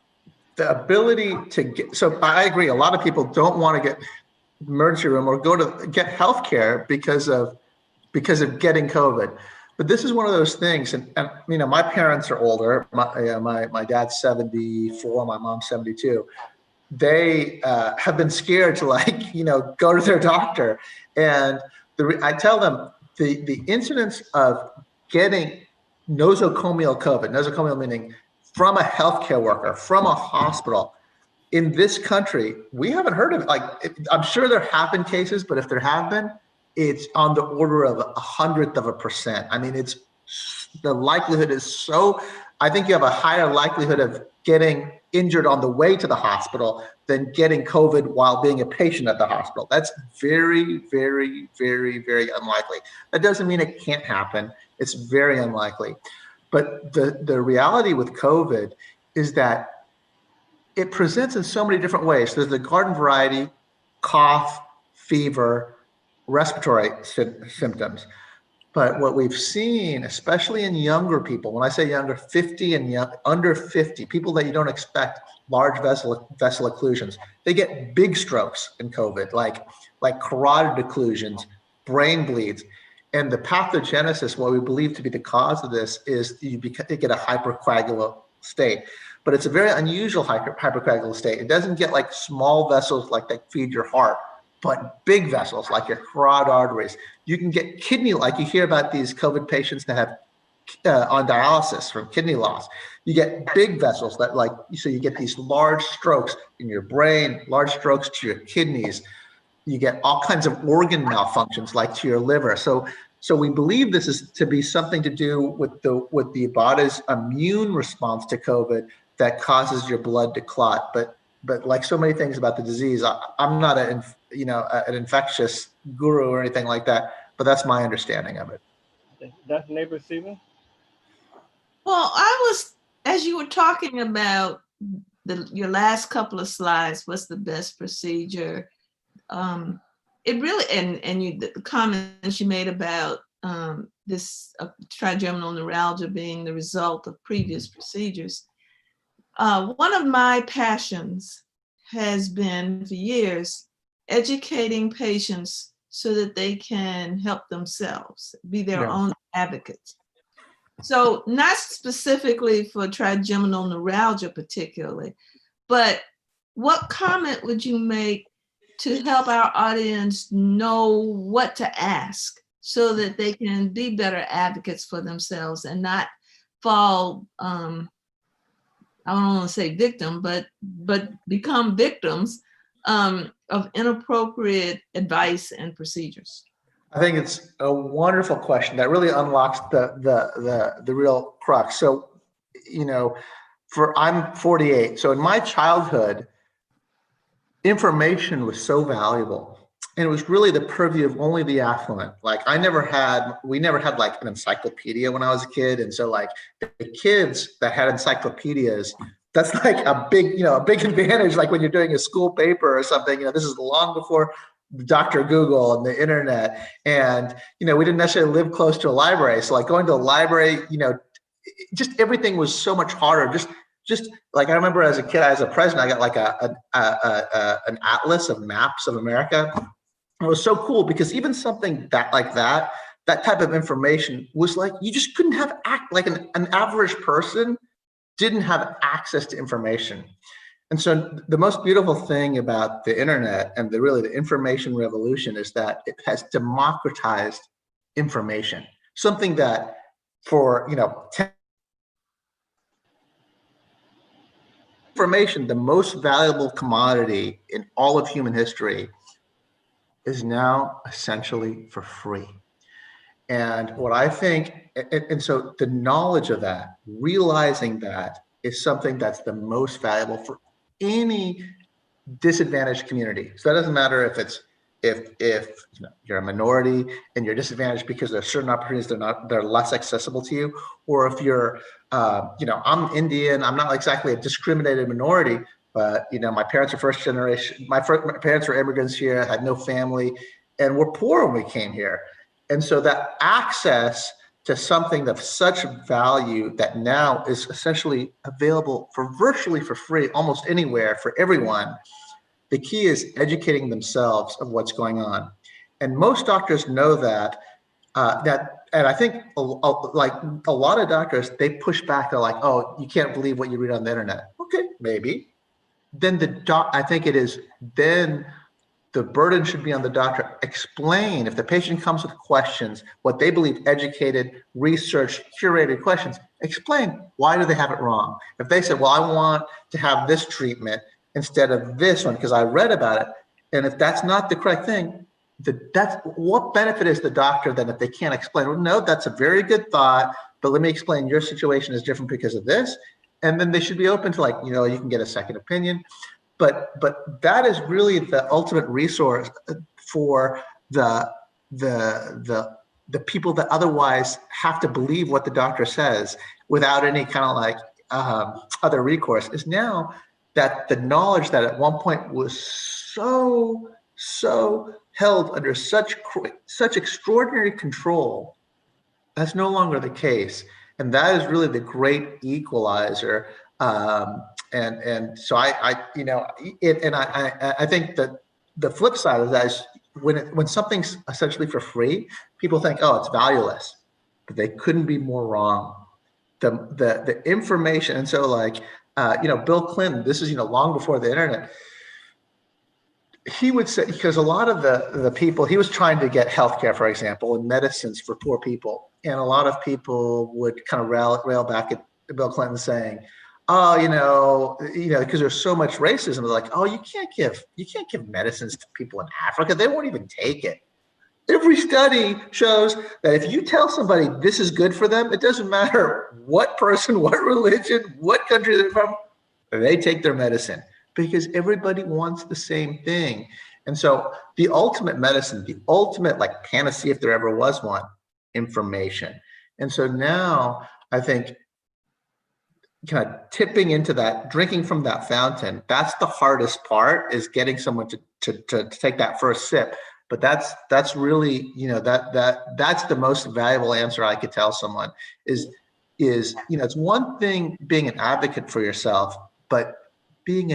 the ability to get, so I agree, a lot of people don't want to get emergency room or go to get healthcare because of getting COVID. But this is one of those things, and you know, my parents are older. My dad's 74, my mom's 72. They have been scared to, like, you know, go to their doctor, and I tell them the incidence of getting nosocomial COVID, nosocomial meaning from a healthcare worker, from a hospital, in this country, we haven't heard of it. Like, I'm sure there have been cases, but if there have been, it's on the order of 1/100%. I mean, it's, the likelihood is so, I think you have a higher likelihood of getting injured on the way to the hospital than getting COVID while being a patient at the hospital. That's very, very, very, very unlikely. That doesn't mean it can't happen. It's very unlikely. But the reality with COVID is that it presents in so many different ways. There's the garden variety, cough, fever, respiratory symptoms. But what we've seen, especially in younger people, when I say younger, 50 and under 50, people that you don't expect large vessel occlusions, they get big strokes in COVID, like carotid occlusions, brain bleeds. And the pathogenesis, what we believe to be the cause of this, is you get a hypercoagulant state. But it's a very unusual hypercoagulant state. It doesn't get like small vessels like that feed your heart, but big vessels like your carotid arteries. You can get kidney, like you hear about these COVID patients that have on dialysis from kidney loss. You get big vessels that, like, so you get these large strokes in your brain, large strokes to your kidneys. You get all kinds of organ malfunctions, like to your liver. So we believe this is to be something to do with the body's immune response to COVID that causes your blood to clot. But like so many things about the disease, I'm not an infectious guru or anything like that, but that's my understanding of it. Dr. Nabor-Steven? Well, I was, as you were talking about your last couple of slides, what's the best procedure? It really, and the comments you made about this trigeminal neuralgia being the result of previous procedures. One of my passions has been for years educating patients so that they can help themselves, be their own advocates. So not specifically for trigeminal neuralgia particularly, but what comment would you make to help our audience know what to ask so that they can be better advocates for themselves and not fall, I don't want to say victim, but become victims of inappropriate advice and procedures? I think it's a wonderful question that really unlocks the real crux. So, you know, I'm 48. So in my childhood, information was so valuable, and it was really the purview of only the affluent. Like we never had like an encyclopedia when I was a kid. And so like the kids that had encyclopedias, that's like a big advantage. Like when you're doing a school paper or something, this is long before Dr. Google and the internet. And, we didn't necessarily live close to a library. So like going to a library, just everything was so much harder. Just like I remember as a kid, as a present, I got like an atlas of maps of America. It was so cool because even something that type of information was like, you just couldn't have an average person didn't have access to information. And so the most beautiful thing about the internet and the information revolution is that it has democratized information, something that for information, the most valuable commodity in all of human history, is now essentially for free. And what I think, and so the knowledge of that, realizing that, is something that's the most valuable for any disadvantaged community. So that doesn't matter if it's if you're a minority and you're disadvantaged because there are certain opportunities they're less accessible to you, or if you're I'm Indian, I'm not exactly a discriminated minority, but my parents are first generation. My parents were immigrants here, had no family, and were poor when we came here. And so that access to something of such value that now is essentially available for virtually for free, almost anywhere for everyone. The key is educating themselves of what's going on. And most doctors know that, and I think like a lot of doctors, they push back. They're like, oh, you can't believe what you read on the internet. Okay, maybe. Then I think it is then the burden should be on the doctor. Explain, if the patient comes with questions, what they believe educated, research, curated questions, explain why do they have it wrong. If they said, well, I want to have this treatment instead of this one because I read about it, and if that's not the correct thing, that's what benefit is the doctor then if they can't explain? Well, no, that's a very good thought, but let me explain your situation is different because of this. And then they should be open to you can get a second opinion. But that is really the ultimate resource for the people that otherwise have to believe what the doctor says without any kind of other recourse, is now that the knowledge that at one point was so held under such extraordinary control, that's no longer the case. And that is really the great equalizer. And so I think that the flip side of that is when something's essentially for free, people think, oh, it's valueless, but they couldn't be more wrong. The information, and so Bill Clinton, this is long before the internet. He would say, because a lot of the people, he was trying to get healthcare, for example, and medicines for poor people, and a lot of people would kind of rail back at Bill Clinton saying, oh, because there's so much racism. They're like, oh, you can't give medicines to people in Africa. They won't even take it. Every study shows that if you tell somebody this is good for them, it doesn't matter what person, what religion, what country they're from, they take their medicine because everybody wants the same thing. And so the ultimate medicine, the ultimate panacea, if there ever was one, information. And so now I think kind of tipping into that, drinking from that fountain, that's the hardest part, is getting someone to take that first sip. But that's really, that's the most valuable answer I could tell someone is it's one thing being an advocate for yourself, but being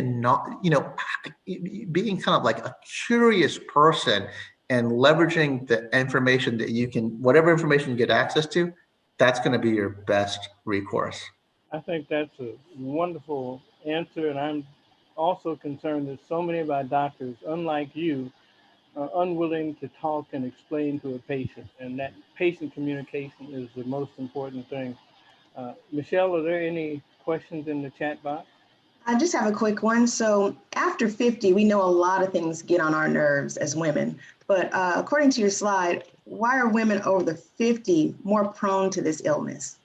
being kind of like a curious person and leveraging the information that you can, whatever information you get access to, that's going to be your best recourse. I think that's a wonderful answer. And I'm also concerned that so many of our doctors, unlike you, are unwilling to talk and explain to a patient. And that patient communication is the most important thing. Michelle, are there any questions in the chat box? I just have a quick one. So after 50, we know a lot of things get on our nerves as women. But according to your slide, why are women over the 50 more prone to this illness?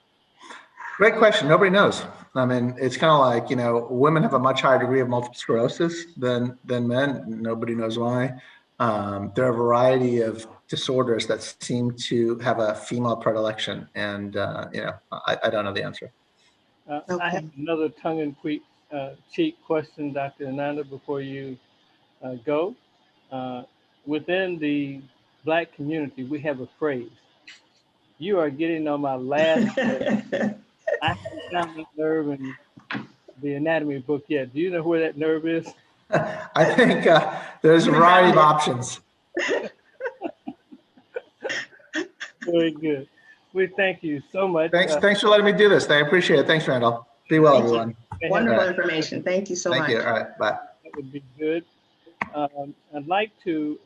Great question. Nobody knows. I mean, it's kind of like, women have a much higher degree of multiple sclerosis than men. Nobody knows why. There are a variety of disorders that seem to have a female predilection. And, I don't know the answer. Okay. I have another tongue-in-cheek question, Dr. Ananda, before you go. Within the Black community, we have a phrase. You are getting on my last nerve. I haven't found that nerve in the anatomy book yet. Do you know where that nerve is? I think there's a variety of options. Very good. We thank you so much. Thanks for letting me do this. I appreciate it. Thanks, Randall. Be well, everyone. Wonderful information. Thank you so much. Thank you. All right. Bye. That would be good. I'd like to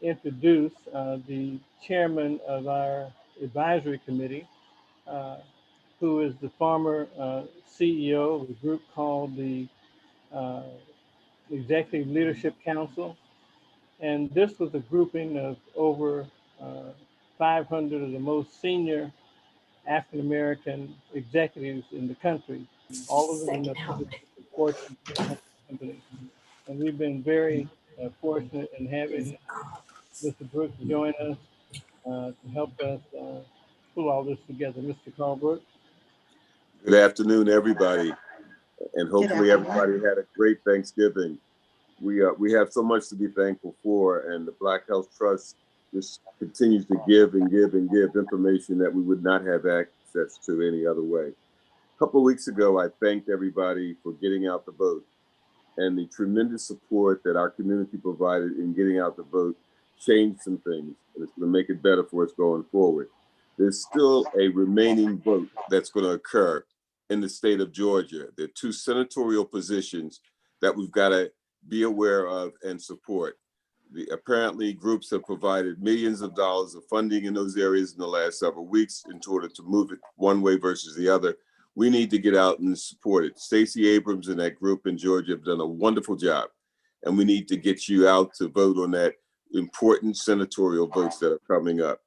introduce the chairman of our advisory committee, who is the former CEO of a group called the uh, Executive Leadership Council. And this was a grouping of over 500 of the most senior African American executives in the country, all of them in the Fortune 500 companies. And we've been very fortunate in having Mr. Brooks join us to help us pull all this together. Mr. Carl Brooks. Good afternoon, everybody, and Good hopefully afternoon. everybody had a great Thanksgiving. We have so much to be thankful for, and the Black Health Trust just continues to give and give and give information that we would not have access to any other way. A couple of weeks ago, I thanked everybody for getting out the vote, and the tremendous support that our community provided in getting out the vote changed some things, and it's going to make it better for us going forward. There's still a remaining vote that's going to occur in the state of Georgia. There are two senatorial positions that we've got to be aware of and support. Apparently, groups have provided millions of dollars of funding in those areas in the last several weeks in order to move it one way versus the other. We need to get out and support it. Stacey Abrams and that group in Georgia have done a wonderful job, and we need to get you out to vote on that important senatorial votes that are coming up.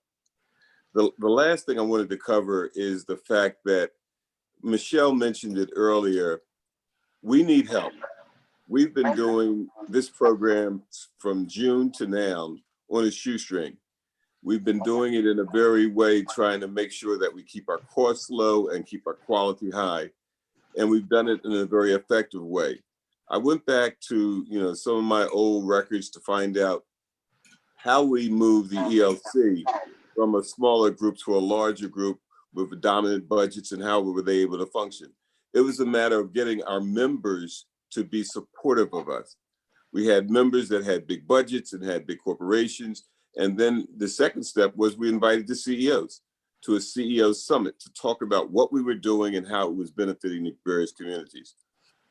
The last thing I wanted to cover is the fact that Michelle mentioned it earlier. We need help. We've been doing this program from June to now on a shoestring. We've been doing it in a very way, trying to make sure that we keep our costs low and keep our quality high. And we've done it in a very effective way. I went back to some of my old records to find out how we moved the ELC from a smaller group to a larger group with dominant budgets and how we were able to function. It was a matter of getting our members to be supportive of us. We had members that had big budgets and had big corporations. And then the second step was we invited the CEOs to a CEO summit to talk about what we were doing and how it was benefiting the various communities.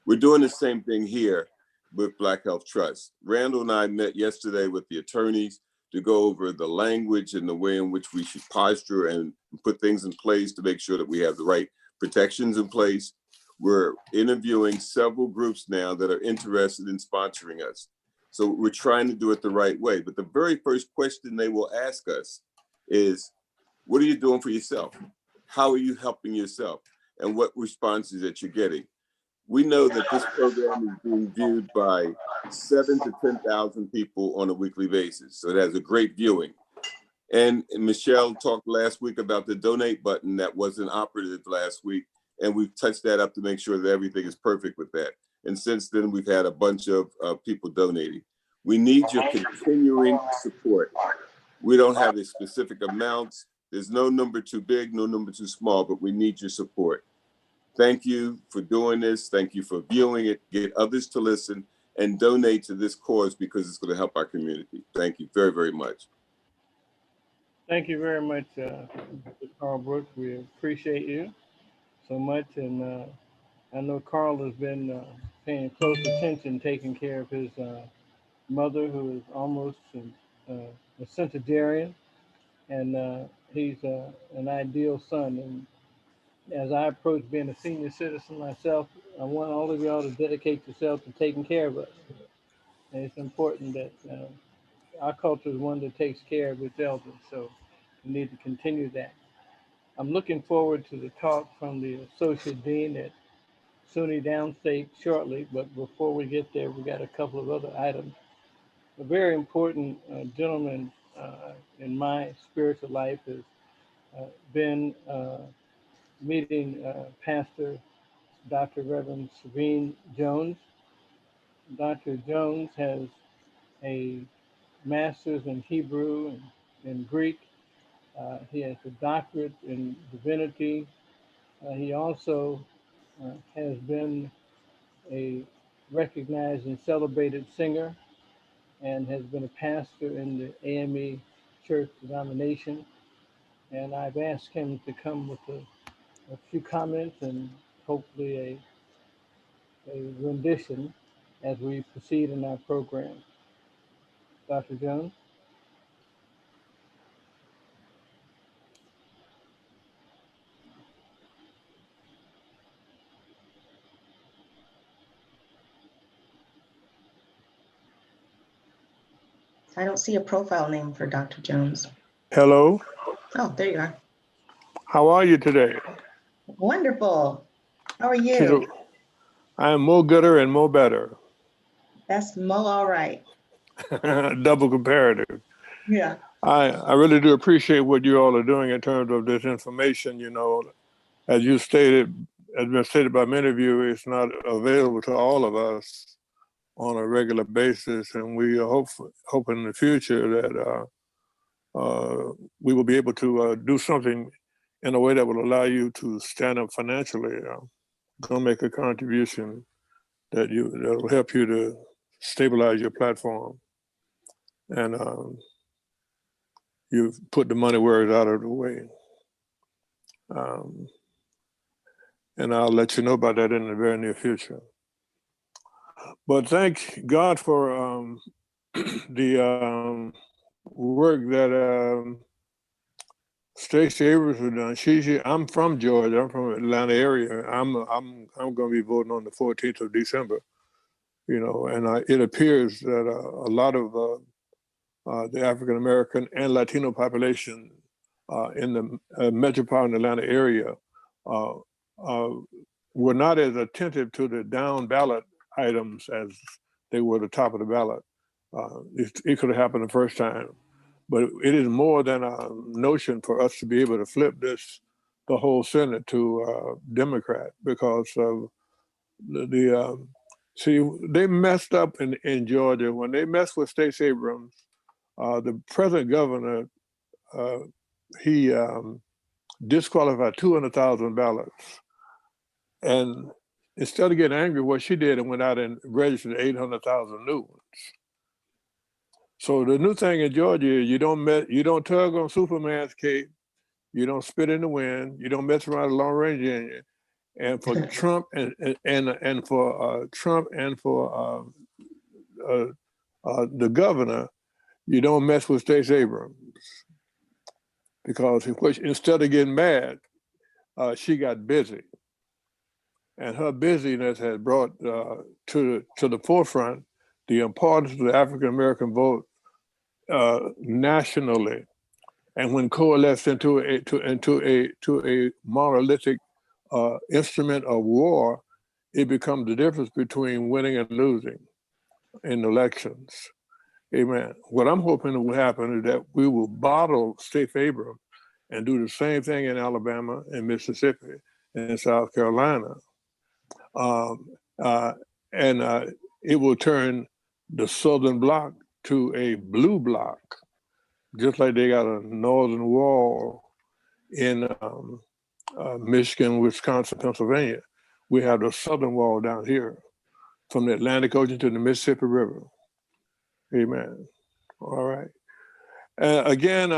We're doing the same thing here with Black Health Trust. Randall and I met yesterday with the attorneys to go over the language and the way in which we should posture and put things in place to make sure that we have the right protections in place. We're interviewing several groups now that are interested in sponsoring us. So we're trying to do it the right way. But the very first question they will ask us is, what are you doing for yourself? How are you helping yourself? And what responses that you're getting? We know that this program is being viewed by 7,000 to 10,000 people on a weekly basis. So it has a great viewing. And Michelle talked last week about the donate button that wasn't operative last week. And we've touched that up to make sure that everything is perfect with that. And since then, we've had a bunch of people donating. We need your continuing support. We don't have a specific amounts. There's no number too big, no number too small, but we need your support. Thank you for doing this. Thank you for viewing it. Get others to listen and donate to this cause because it's going to help our community. Thank you very, very much. Thank you very much, Mr. Carl Brooks. We appreciate you so much. And I know Carl has been paying close attention, taking care of his mother, who is almost a centenarian. And he's an ideal son. And as I approach being a senior citizen myself, I want all of y'all to dedicate yourself to taking care of us. And it's important that our culture is one that takes care of its elders, so we need to continue that. I'm looking forward to the talk from the Associate Dean at SUNY Downstate shortly, but before we get there, we got a couple of other items. A very important gentleman in my spiritual life has been meeting Pastor Dr. Reverend Serene Jones. Dr. Jones has a master's in Hebrew and in Greek. He has a doctorate in divinity. He also has been a recognized and celebrated singer and has been a pastor in the AME church denomination. And I've asked him to come with a few comments and hopefully a rendition as we proceed in our program. Dr. Jones? I don't see a profile name for Dr. Jones. Hello, Oh, there you are. how are you today? Wonderful. How are you? Kiddo, I am more gooder and more better. That's Mo all right. Double comparative. Yeah. I really do appreciate what you all are doing in terms of this information. You know, as you stated, has been stated by many of you, it's not available to all of us on a regular basis, and we hope in the future that we will be able to do something in a way that will allow you to stand up financially, go make a contribution that will help you to stabilize your platform, and you put the money where it's out of the way. And I'll let you know about that in the very near future. But thank God for the work that Stacey Abrams has done. I'm from Georgia. I'm from Atlanta area. I'm going to be voting on the 14th of December. You know, and it appears that a lot of the African American and Latino population in the metropolitan Atlanta area were not as attentive to the down ballot items as they were the top of the ballot. It could have happened the first time, but it is more than a notion for us to be able to flip the whole Senate to Democrat, because of see, they messed up in Georgia when they messed with Stacey Abrams. The present governor, he disqualified 200,000 ballots. And instead of getting angry, what she did and went out and registered 800,000 new ones. So the new thing in Georgia is you don't tug on Superman's cape, you don't spit in the wind, you don't mess around with a long range engine. And for Trump and for Trump and for the governor, you don't mess with Stacey Abrams, because instead of getting mad, she got busy, and her busyness has brought to the forefront the importance of the African American vote nationally, and when coalesced into a monolithic instrument of war, it becomes the difference between winning and losing in elections. Amen. What I'm hoping will happen is that we will bottle Stacey Abrams and do the same thing in Alabama and Mississippi and South Carolina. And it will turn the Southern Bloc to a blue bloc, just like they got a Northern Wall in Michigan, Wisconsin, Pennsylvania. We have the Southern Wall down here, from the Atlantic Ocean to the Mississippi River. Amen. All right. Again,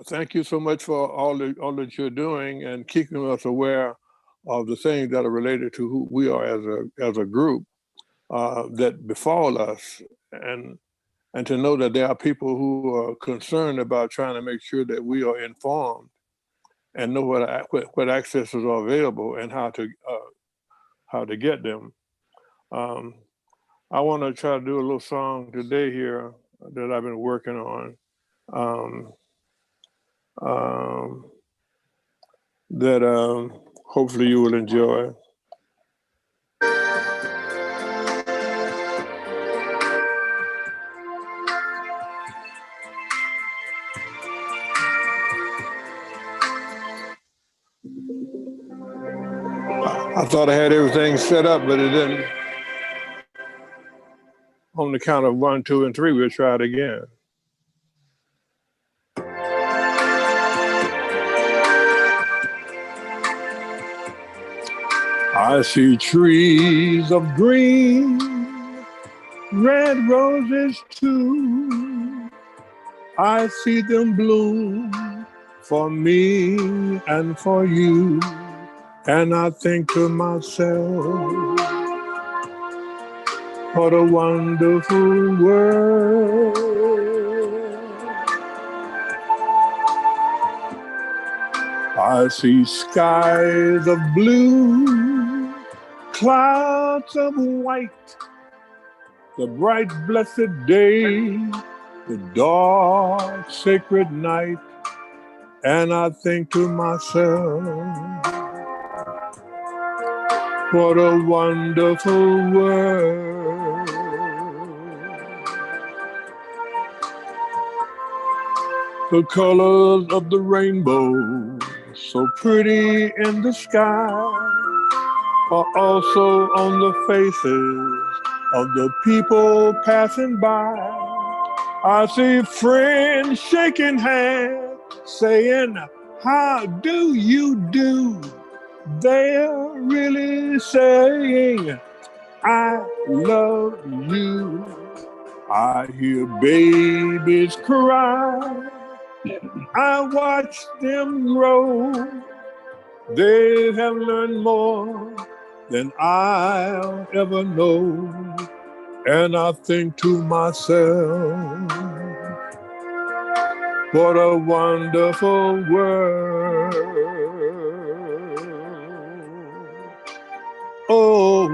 thank you so much for all that you're doing and keeping us aware of the things that are related to who we are as a group that befall us, and to know that there are people who are concerned about trying to make sure that we are informed and know what accesses are available and how to get them. I want to try to do a little song today here that I've been working on, that hopefully you will enjoy. I thought I had everything set up, but it didn't. On the count of 1, 2, and 3, we'll try it again. I see trees of green, red roses too. I see them bloom for me and for you. And I think to myself, what a wonderful world. I see skies of blue, clouds of white, the bright blessed day, the dark, sacred night, and I think to myself, what a wonderful world. The colors of the rainbow, so pretty in the sky, are also on the faces of the people passing by. I see friends shaking hands, saying, how do you do? They're really saying, I love you. I hear babies cry. I watch them grow. They have learned more than I'll ever know. And I think to myself, what a wonderful world. Oh,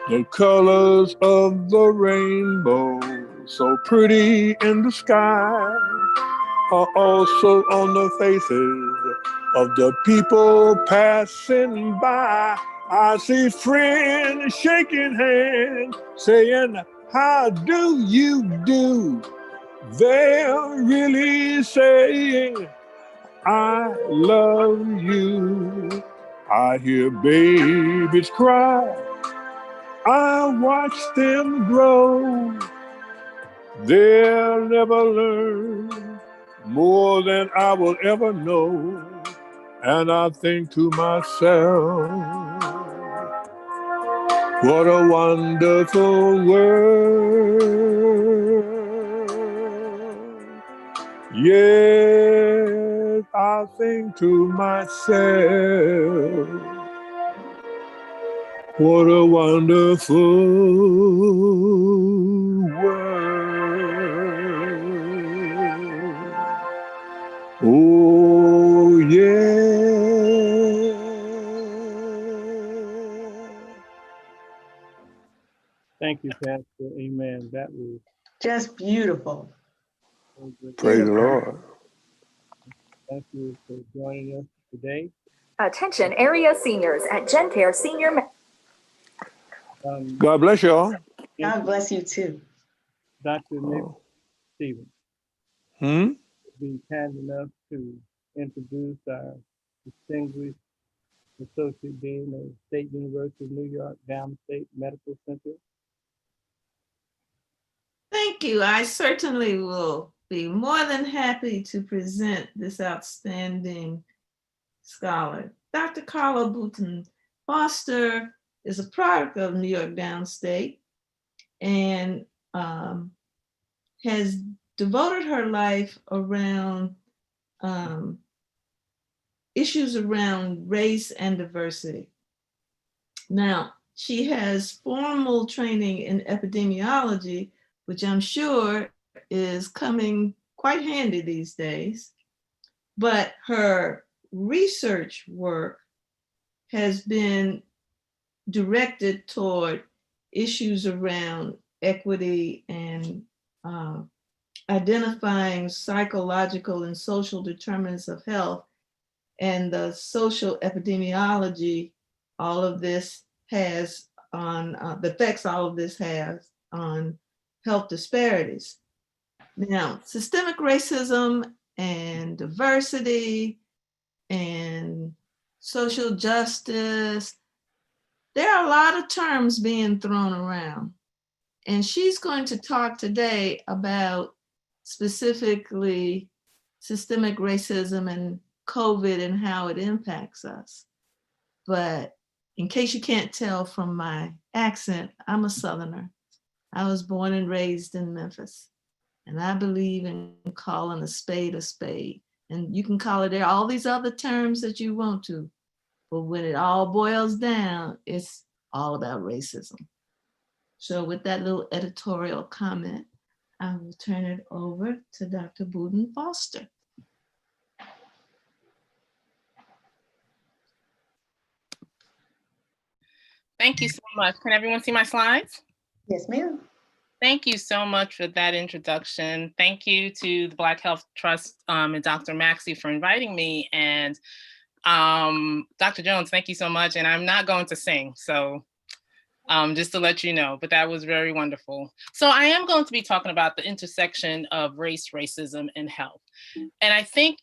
the colors of the rainbow, so pretty in the sky, are also on the faces of the people passing by. I see friends shaking hands, saying, how do you do? They're really saying, I love you. I hear babies cry. I watch them grow. They'll never learn more than I will ever know. And I think to myself, what a wonderful world. Yes, I think to myself, what a wonderful world. Oh, yeah. Thank you, Pastor. Amen. That was Just beautiful. so good. Praise the Lord. Thank you for joining us today. Attention area seniors at Gentare Senior. God bless y'all. God bless you too. Dr. Nick Stevens, be kind enough to introduce our distinguished Associate Dean of State University of New York Downstate Medical Center. Thank you. I certainly will be more than happy to present this outstanding scholar. Dr. Carla Booten Foster is a product of New York Downstate and has devoted her life around issues around race and diversity. Now, she has formal training in epidemiology, which I'm sure is coming quite handy these days, but her research work has been directed toward issues around equity and identifying psychological and social determinants of health and the social epidemiology all of this has on the effects all of this has on health disparities. Now, systemic racism and diversity and social justice, there are a lot of terms being thrown around. And she's going to talk today about specifically systemic racism and COVID and how it impacts us. But in case you can't tell from my accent, I'm a Southerner. I was born and raised in Memphis. And I believe in calling a spade a spade. And you can call it there all these other terms that you want to. But when it all boils down, it's all about racism. So with that little editorial comment, I will turn it over to Dr. Booten Foster. Thank you so much. Can everyone see my slides? Yes, ma'am. Thank you so much for that introduction. Thank you to the Black Health Trust and Dr. Maxey for inviting me. And Dr. Jones, thank you so much. And I'm not going to sing, so just to let you know, but that was very wonderful. So I am going to be talking about the intersection of race, racism, and health. And I think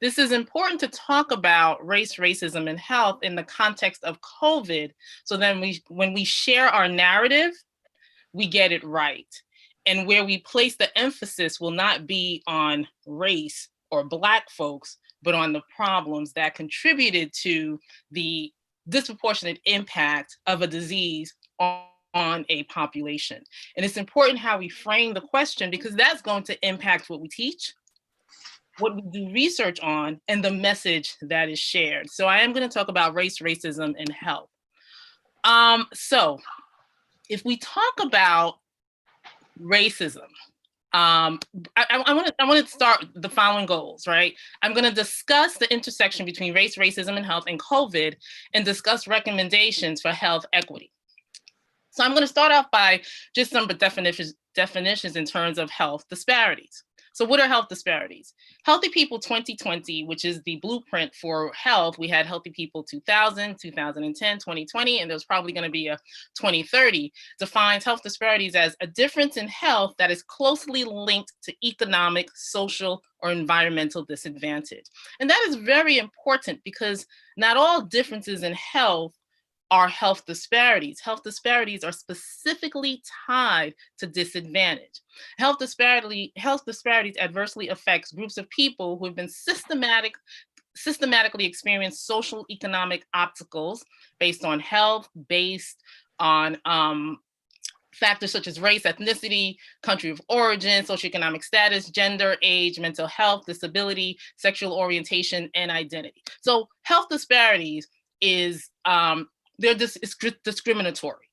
this is important to talk about race, racism, and health in the context of COVID. So then when we share our narrative, we get it right. And where we place the emphasis will not be on race or Black folks, but on the problems that contributed to the disproportionate impact of a disease on a population. And it's important how we frame the question, because that's going to impact what we teach, what we do research on, and the message that is shared. So I am going to talk about race, racism, and health. So if we talk about racism, I want to start with the following goals, right? I'm going to discuss the intersection between race, racism, and health and COVID, and discuss recommendations for health equity. So I'm going to start off by just some definitions in terms of health disparities. So what are health disparities? Healthy People 2020, which is the blueprint for health. We had Healthy People 2000, 2010, 2020, and there's probably going to be a 2030, defines health disparities as a difference in health that is closely linked to economic, social, or environmental disadvantage. And that is very important because not all differences in health are health disparities. Health disparities are specifically tied to disadvantage. Health disparities adversely affects groups of people who have been systematically experienced social economic obstacles based on health, based on factors such as race, ethnicity, country of origin, socioeconomic status, gender, age, mental health, disability, sexual orientation, and identity. So health disparities is they're discriminatory.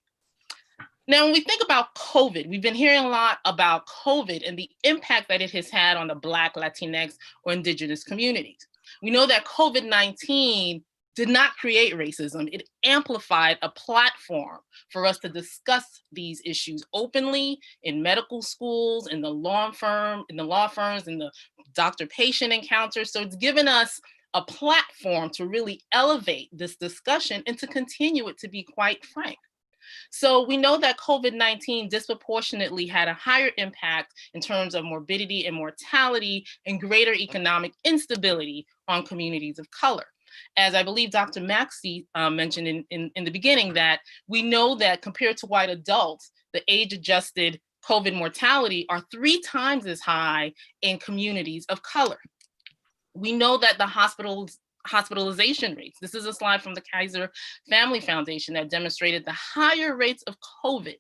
Now, when we think about COVID, we've been hearing a lot about COVID and the impact that it has had on the Black, Latinx, or Indigenous communities. We know that COVID-19 did not create racism. It amplified a platform for us to discuss these issues openly in medical schools, in the law firms, in the doctor-patient encounters. So it's given us a platform to really elevate this discussion and to continue it, to be quite frank. So we know that COVID-19 disproportionately had a higher impact in terms of morbidity and mortality and greater economic instability on communities of color. As I believe Dr. Maxey mentioned in the beginning, that we know that compared to white adults, the age-adjusted COVID mortality are 3 times as high in communities of color. We know that the hospitalization rates, this is a slide from the Kaiser Family Foundation that demonstrated the higher rates of COVID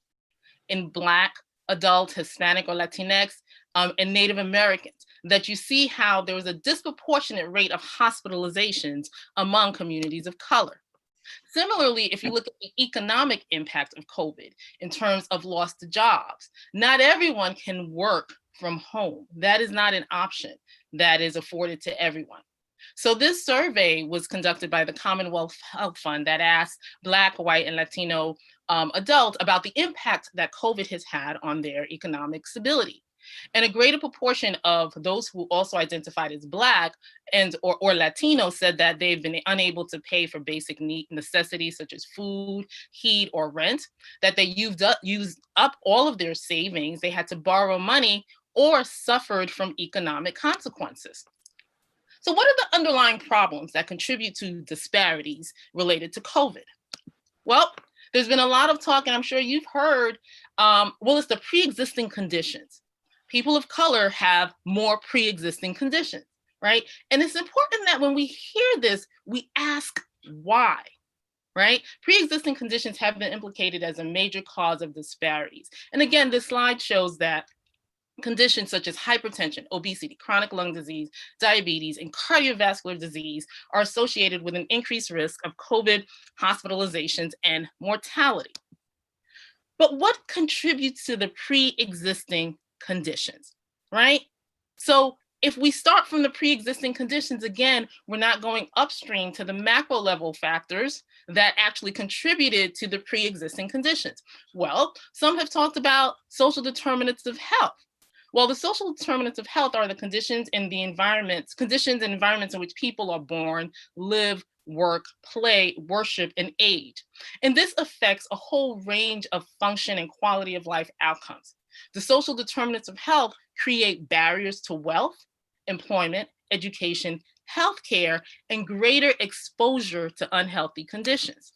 in Black, adult, Hispanic, or Latinx, and Native Americans, that you see how there was a disproportionate rate of hospitalizations among communities of color. Similarly, if you look at the economic impact of COVID in terms of loss to jobs, not everyone can work from home. That is not an option that is afforded to everyone. So this survey was conducted by the Commonwealth Health Fund that asked Black, white, and Latino adults about the impact that COVID has had on their economic stability. And a greater proportion of those who also identified as Black or Latino said that they've been unable to pay for basic necessities such as food, heat, or rent, that they used up all of their savings, they had to borrow money, or suffered from economic consequences. So what are the underlying problems that contribute to disparities related to COVID? Well, there's been a lot of talk, and I'm sure you've heard, it's the pre-existing conditions. People of color have more pre-existing conditions, right? And it's important that when we hear this, we ask why, right? Pre-existing conditions have been implicated as a major cause of disparities. And again, this slide shows that conditions such as hypertension, obesity, chronic lung disease, diabetes, and cardiovascular disease are associated with an increased risk of COVID hospitalizations and mortality. But what contributes to the pre-existing conditions, right? So if we start from the pre-existing conditions, again, we're not going upstream to the macro level factors that actually contributed to the pre-existing conditions. Well, some have talked about social determinants of health. Well, the social determinants of health are the conditions and environments in which people are born, live, work, play, worship, and age. And this affects a whole range of function and quality of life outcomes. The social determinants of health create barriers to wealth, employment, education, healthcare, and greater exposure to unhealthy conditions.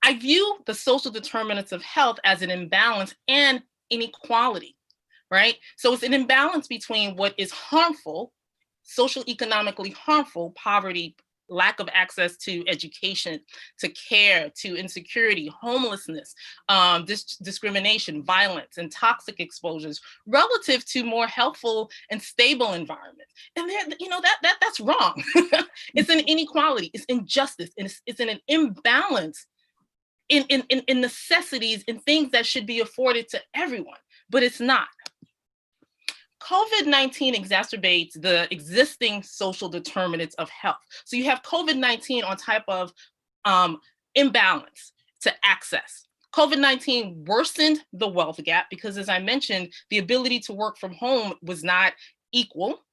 I view the social determinants of health as an imbalance and inequality, right? So it's an imbalance between what is harmful, social economically harmful, poverty, lack of access to education, to care, to insecurity, homelessness, discrimination, violence, and toxic exposures relative to more healthful and stable environments. And that's wrong. It's an inequality, it's injustice, and it's an imbalance in necessities and things that should be afforded to everyone, but it's not. COVID-19 exacerbates the existing social determinants of health. So you have COVID-19 on type of imbalance to access. COVID-19 worsened the wealth gap because, as I mentioned, the ability to work from home was not equal.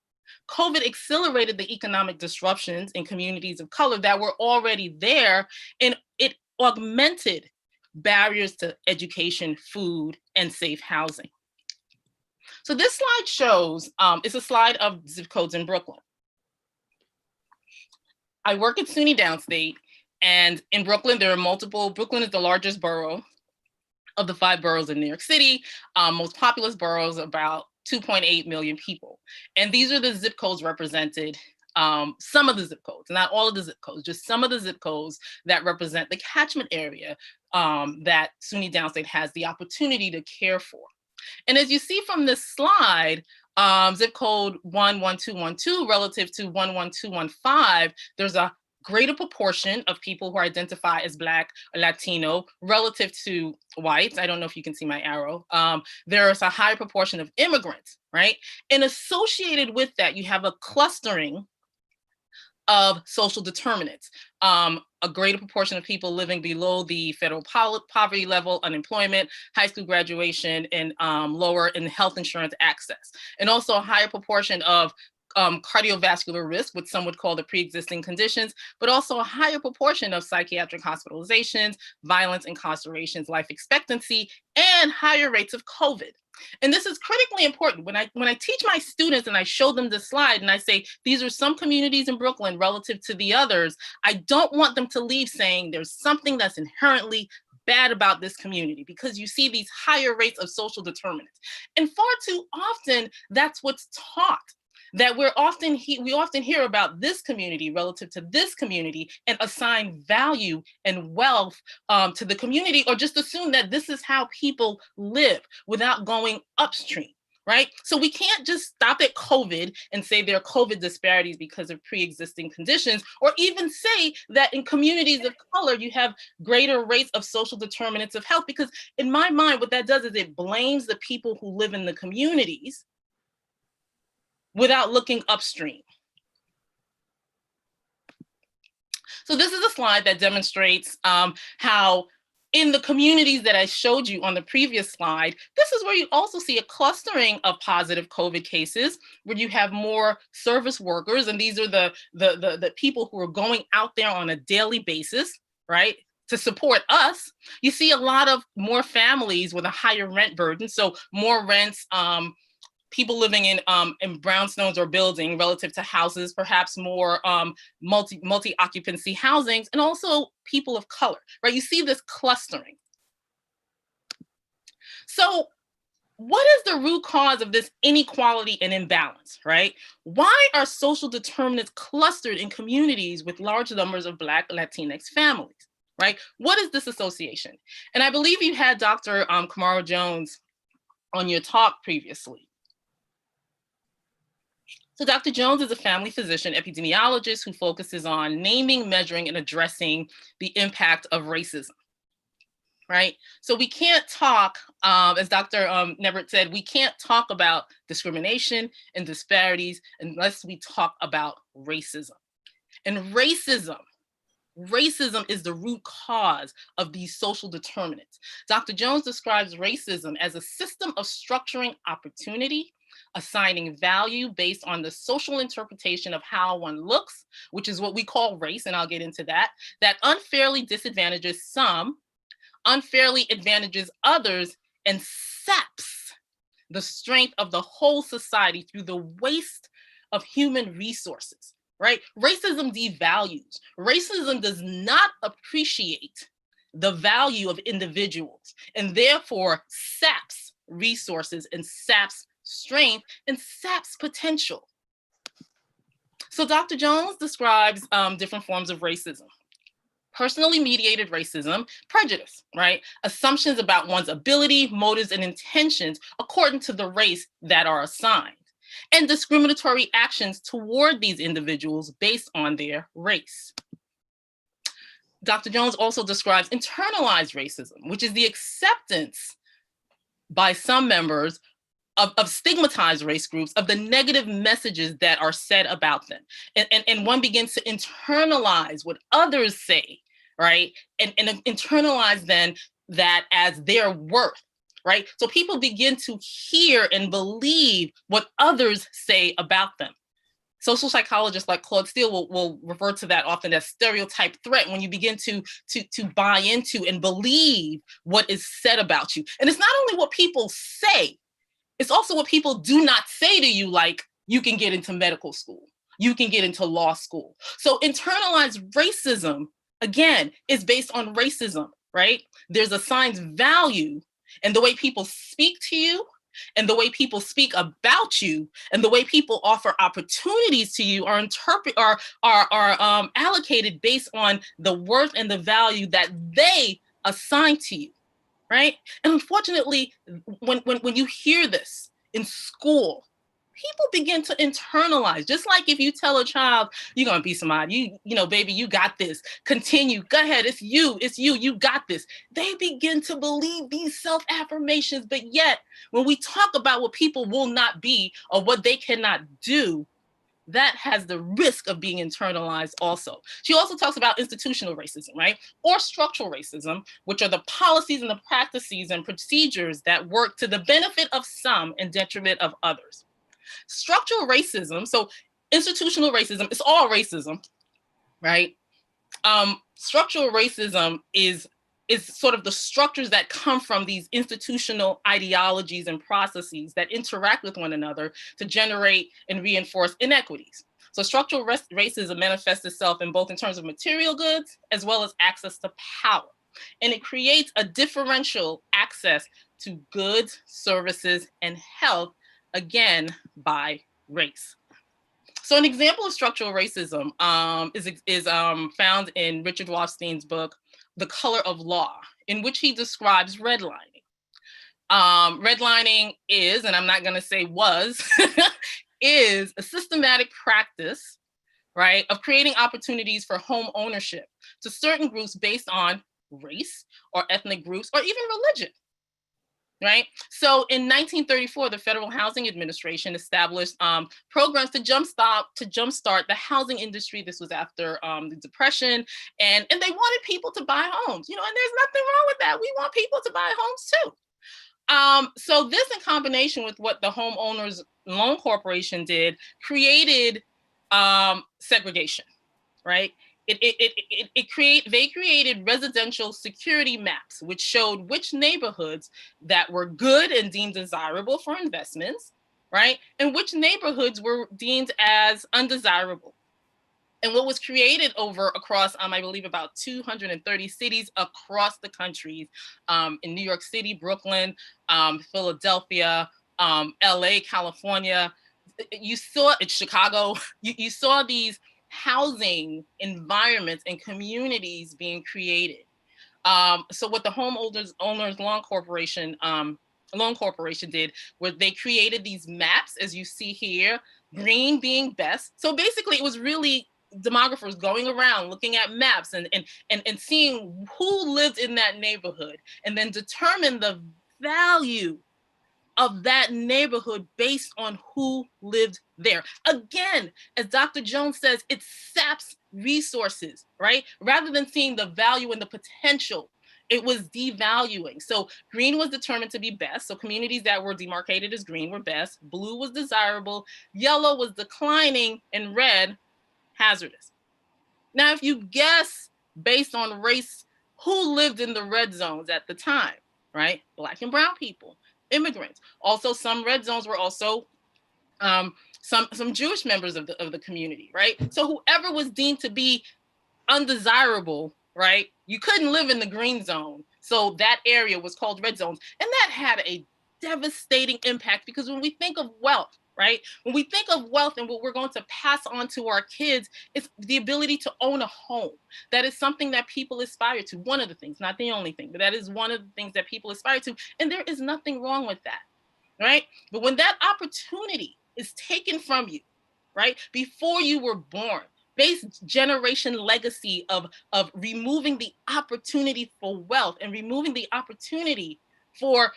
COVID accelerated the economic disruptions in communities of color that were already there, and it augmented barriers to education, food, and safe housing. So this slide shows, it's a slide of zip codes in Brooklyn. I work at SUNY Downstate, and in Brooklyn, there are multiple. Brooklyn is the largest borough of the 5 boroughs in New York City. Most populous boroughs, about 2.8 million people. And these are the zip codes represented, some of the zip codes, not all of the zip codes, just some of the zip codes that represent the catchment area that SUNY Downstate has the opportunity to care for. And as you see from this slide, zip code 11212 relative to 11215, there's a greater proportion of people who identify as Black or Latino relative to whites. I don't know if you can see my arrow. There's a higher proportion of immigrants, right? And associated with that, you have a clustering of social determinants. A greater proportion of people living below the federal poverty level, unemployment, high school graduation, and lower in health insurance access. And also a higher proportion of cardiovascular risk, which some would call the pre-existing conditions, but also a higher proportion of psychiatric hospitalizations, violence, incarcerations, life expectancy, and higher rates of COVID. And this is critically important. When I teach my students and I show them this slide and I say, these are some communities in Brooklyn relative to the others, I don't want them to leave saying there's something that's inherently bad about this community, because you see these higher rates of social determinants. And far too often, that's what's taught. That we often hear about this community relative to this community and assign value and wealth to the community, or just assume that this is how people live without going upstream, right? So we can't just stop at COVID and say there are COVID disparities because of pre-existing conditions, or even say that in communities of color, you have greater rates of social determinants of health, because in my mind, what that does is it blames the people who live in the communities without looking upstream. So this is a slide that demonstrates how in the communities that I showed you on the previous slide, this is where you also see a clustering of positive COVID cases, where you have more service workers, and these are the people who are going out there on a daily basis, right, to support us. You see a lot of more families with a higher rent burden, so more rents, people living in brownstones or building relative to houses, perhaps more multi-occupancy housings, and also people of color, right? You see this clustering. So what is the root cause of this inequality and imbalance, right? Why are social determinants clustered in communities with large numbers of Black Latinx families, right? What is this association? And I believe you had Dr. Kamara Jones on your talk previously. So Dr. Jones is a family physician epidemiologist who focuses on naming, measuring, and addressing the impact of racism. right? So we can't talk, as Dr. Neverett said, we can't talk about discrimination and disparities unless we talk about racism. And racism is the root cause of these social determinants. Dr. Jones describes racism as a system of structuring opportunity, assigning value based on the social interpretation of how one looks, which is what we call race, and I'll get into that unfairly disadvantages some, unfairly advantages others, and saps the strength of the whole society through the waste of human resources, right? Racism devalues. Racism does not appreciate the value of individuals and therefore saps resources and saps strength and saps potential. So Dr. Jones describes different forms of racism. Personally mediated racism, prejudice, right? Assumptions about one's ability, motives, and intentions according to the race that are assigned, and discriminatory actions toward these individuals based on their race. Dr. Jones also describes internalized racism, which is the acceptance by some members of stigmatized race groups of the negative messages that are said about them. And one begins to internalize what others say, right? And internalize then that as their worth, right? So people begin to hear and believe what others say about them. Social psychologists like Claude Steele will refer to that often as stereotype threat, when you begin to buy into and believe what is said about you. And it's not only what people say, it's also what people do not say to you, like, you can get into medical school, you can get into law school. So internalized racism, again, is based on racism, right? There's assigned value in the way people speak to you, and the way people speak about you, and the way people offer opportunities to you are allocated based on the worth and the value that they assign to you. Right? And unfortunately, when you hear this in school, people begin to internalize. Just like if you tell a child, you're gonna be somebody, you know, baby, you got this. Continue, go ahead, it's you, you got this. They begin to believe these self-affirmations, but yet when we talk about what people will not be or what they cannot do, that has the risk of being internalized also. She also talks about institutional racism, right? Or structural racism, which are the policies and the practices and procedures that work to the benefit of some and detriment of others. Structural racism, so institutional racism, it's all racism, right? Structural racism is sort of the structures that come from these institutional ideologies and processes that interact with one another to generate and reinforce inequities. So structural racism manifests itself in both in terms of material goods as well as access to power. And it creates a differential access to goods, services, and health, again, by race. So an example of structural racism is found in Richard Rothstein's book, The Color of Law, in which he describes redlining. Redlining is, and I'm not going to say was, is a systematic practice, right, of creating opportunities for home ownership to certain groups based on race or ethnic groups or even religion. Right. So in 1934, the Federal Housing Administration established programs to jumpstart the housing industry. This was after the Depression, and they wanted people to buy homes. You know, and there's nothing wrong with that. We want people to buy homes too. So this, in combination with what the Homeowners Loan Corporation did, created segregation. Right. They created residential security maps, which showed which neighborhoods that were good and deemed desirable for investments, right? And which neighborhoods were deemed as undesirable. And what was created across, I believe, about 230 cities across the country, in New York City, Brooklyn, Philadelphia, LA, California, you saw in Chicago, you saw these housing environments and communities being created. So what the Homeowners Loan Corporation did was they created these maps, as you see here, green being best. So basically it was really demographers going around looking at maps and seeing who lived in that neighborhood, and then determine the value of that neighborhood based on who lived there. Again, as Dr. Jones says, it saps resources, right? Rather than seeing the value and the potential, it was devaluing. So green was determined to be best. So communities that were demarcated as green were best. Blue was desirable. Yellow was declining, and red, hazardous. Now, if you guess based on race, who lived in the red zones at the time, right? Black and brown people, immigrants. Also, some red zones were also some Jewish members of the community, right? So whoever was deemed to be undesirable, right? You couldn't live in the green zone. So that area was called red zones. And that had a devastating impact, because when we think of wealth, right? When we think of wealth and what we're going to pass on to our kids, it's the ability to own a home. That is something that people aspire to. One of the things, not the only thing, but that is one of the things that people aspire to. And there is nothing wrong with that, right? But when that opportunity is taken from you, right? Before you were born, base generation legacy of removing the opportunity for wealth and removing the opportunity for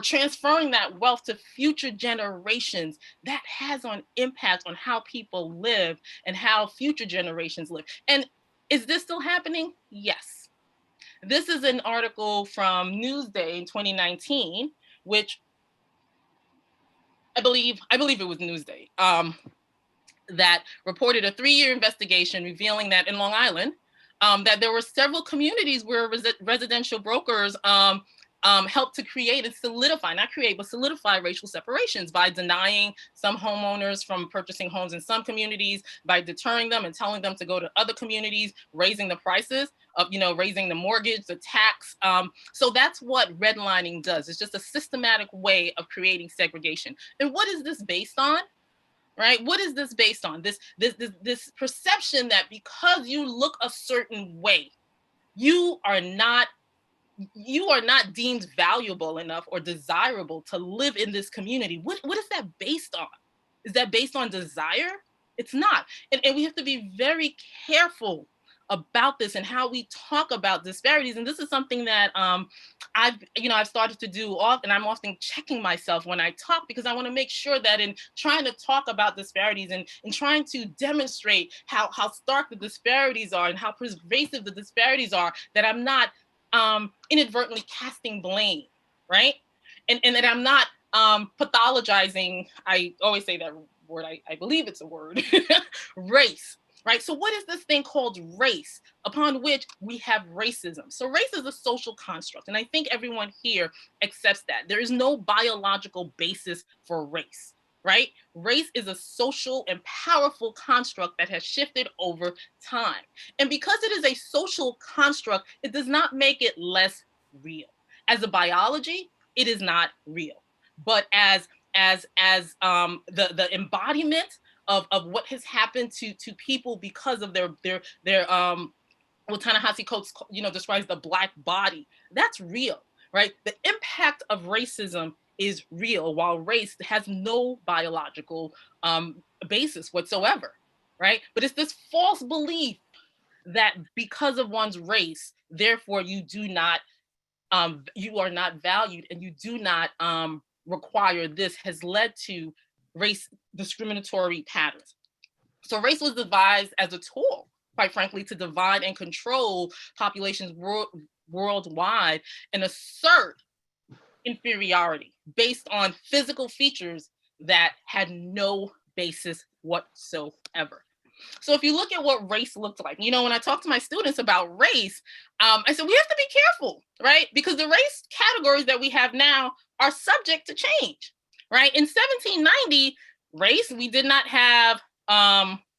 transferring that wealth to future generations, that has an impact on how people live and how future generations live. And is this still happening? Yes. This is an article from Newsday in 2019, which I believe it was Newsday, that reported a 3-year investigation revealing that in Long Island, that there were several communities where residential brokers helped to create and solidify, not create, but solidify racial separations by denying some homeowners from purchasing homes in some communities, by deterring them and telling them to go to other communities, raising the prices of, raising the mortgage, the tax. So that's what redlining does. It's just a systematic way of creating segregation. And what is this based on? Right? What is this based on? This perception that because you look a certain way, you are not deemed valuable enough or desirable to live in this community. What is that based on? Is that based on desire? It's not. And we have to be very careful about this and how we talk about disparities. And this is something that I've started to do often. I'm often checking myself when I talk, because I want to make sure that in trying to talk about disparities and in trying to demonstrate how stark the disparities are and how pervasive the disparities are, that I'm not inadvertently casting blame, right? And that I'm not pathologizing, I always say that word, I believe it's a word, race. Right? So what is this thing called race, upon which we have racism? So race is a social construct, and I think everyone here accepts that. There is no biological basis for race, right? Race is a social and powerful construct that has shifted over time. And because it is a social construct, it does not make it less real. As a biology, it is not real. But as the embodiment of what has happened to people because of their what Ta-Nehisi Coates describes the Black body, that's real, right? The impact of racism is real, while race has no biological basis whatsoever, right? But it's this false belief that because of one's race, therefore you are not valued and you do not require this, has led to race discriminatory patterns. So race was devised as a tool, quite frankly, to divide and control populations worldwide and assert inferiority based on physical features that had no basis whatsoever. So if you look at what race looked like, when I talk to my students about race, I said, we have to be careful, right? Because the race categories that we have now are subject to change. Right? In 1790, race, we did not have,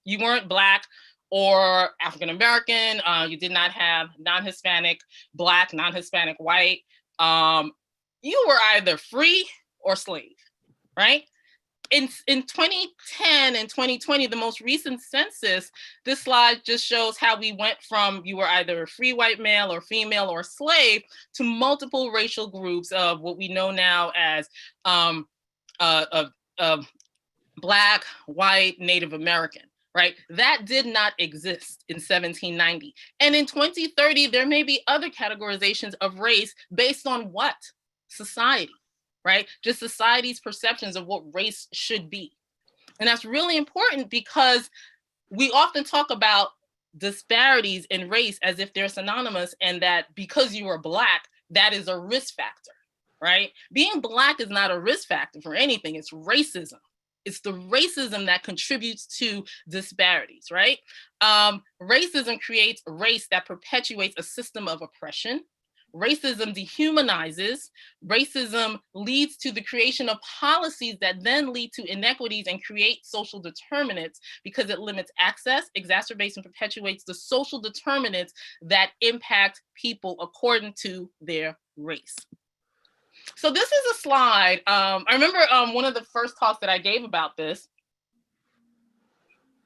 you weren't Black or African-American, you did not have non-Hispanic Black, non-Hispanic white. You were either free or slave, right? In 2010 and 2020, the most recent census, this slide just shows how we went from you were either a free white male or female or slave to multiple racial groups of what we know now as Black, white, Native American, right? That did not exist in 1790. And in 2030, there may be other categorizations of race based on what? Society, right? Just society's perceptions of what race should be. And that's really important because we often talk about disparities in race as if they're synonymous, and that because you are Black, that is a risk factor, right? Being Black is not a risk factor for anything, it's racism. It's the racism that contributes to disparities, right? Racism creates a race that perpetuates a system of oppression. Racism dehumanizes. Racism leads to the creation of policies that then lead to inequities and create social determinants because it limits access, exacerbates, and perpetuates the social determinants that impact people according to their race. So this is a slide. I remember one of the first talks that I gave about this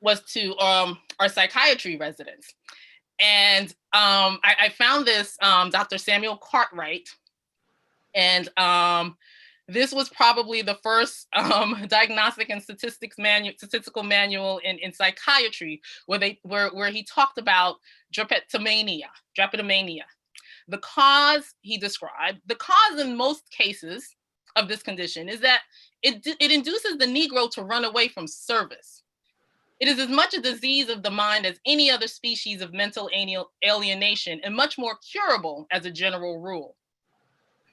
was to our psychiatry residents. And I found this Dr. Samuel Cartwright. And this was probably the first diagnostic and statistical manual in psychiatry where he talked about drapetomania. The cause he described, the cause in most cases of this condition is that it induces the Negro to run away from service. It is as much a disease of the mind as any other species of mental alienation and much more curable as a general rule.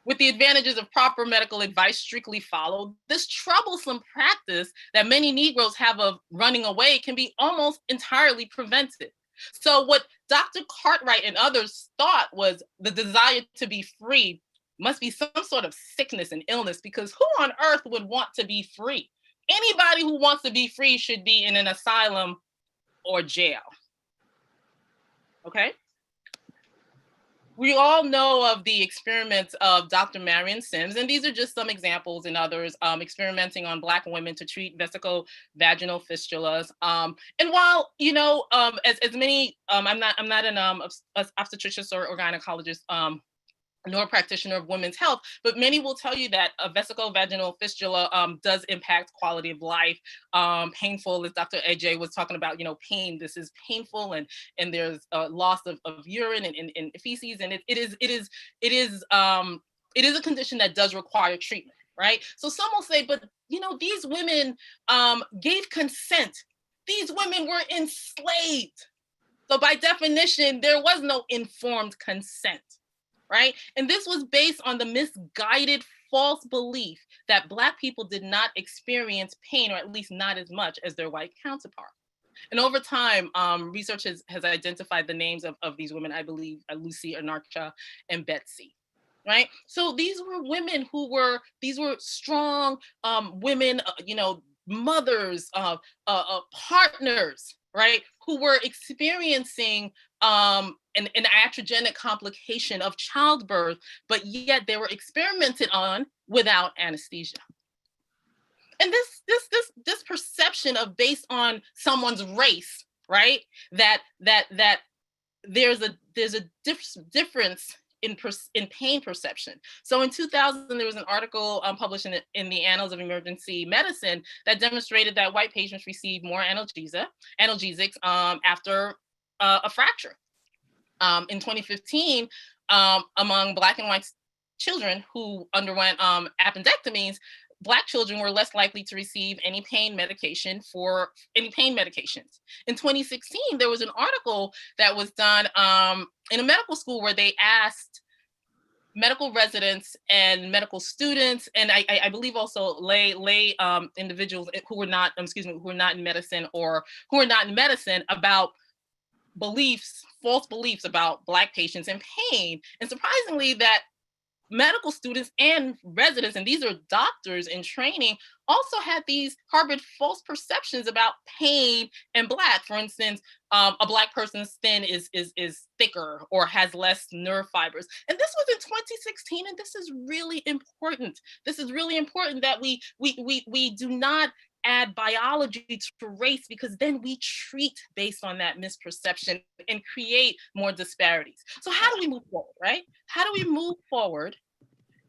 With the advantages of proper medical advice strictly followed, this troublesome practice that many Negroes have of running away can be almost entirely prevented. So what Dr. Cartwright and others thought was the desire to be free must be some sort of sickness and illness, because who on earth would want to be free? Anybody who wants to be free should be in an asylum or jail. Okay? We all know of the experiments of Dr. Marion Sims, and these are just some examples and others experimenting on Black women to treat vesicovaginal fistulas. And while, you know, as many, I'm not an obstetrician or gynecologist, nor a practitioner of women's health, but many will tell you that a vesicovaginal fistula does impact quality of life. Painful, as Dr. AJ was talking about, you know, pain. This is painful, and there's a loss of urine and feces, and it is a condition that does require treatment, right? So some will say, but you know, these women gave consent. These women were enslaved. So by definition, there was no informed consent. Right? And this was based on the misguided false belief that Black people did not experience pain, or at least not as much as their white counterparts. And over time, research has identified the names of these women, I believe, Lucy, Anarcha, and Betsy. Right? So these were women these were strong women, you know, mothers, partners, right? Who were experiencing an iatrogenic complication of childbirth, but yet they were experimented on without anesthesia. And this perception of based on someone's race, right? That there's a difference in pain perception. So in 2000, there was an article published in the Annals of Emergency Medicine that demonstrated that white patients received more analgesics after a fracture. In 2015, among Black and white children who underwent appendectomies, Black children were less likely to receive any pain medications. In 2016, there was an article that was done in a medical school where they asked medical residents and medical students, and I believe also lay individuals who were not in medicine about false beliefs about Black patients and pain. And surprisingly, that medical students and residents, and these are doctors in training, also harbored false perceptions about pain and Black. For instance, a Black person's skin is thicker or has less nerve fibers. And this was in 2016, and this is really important. This is really important that we do not add biology to race, because then we treat based on that misperception and create more disparities. So how do we move forward, right? How do we move forward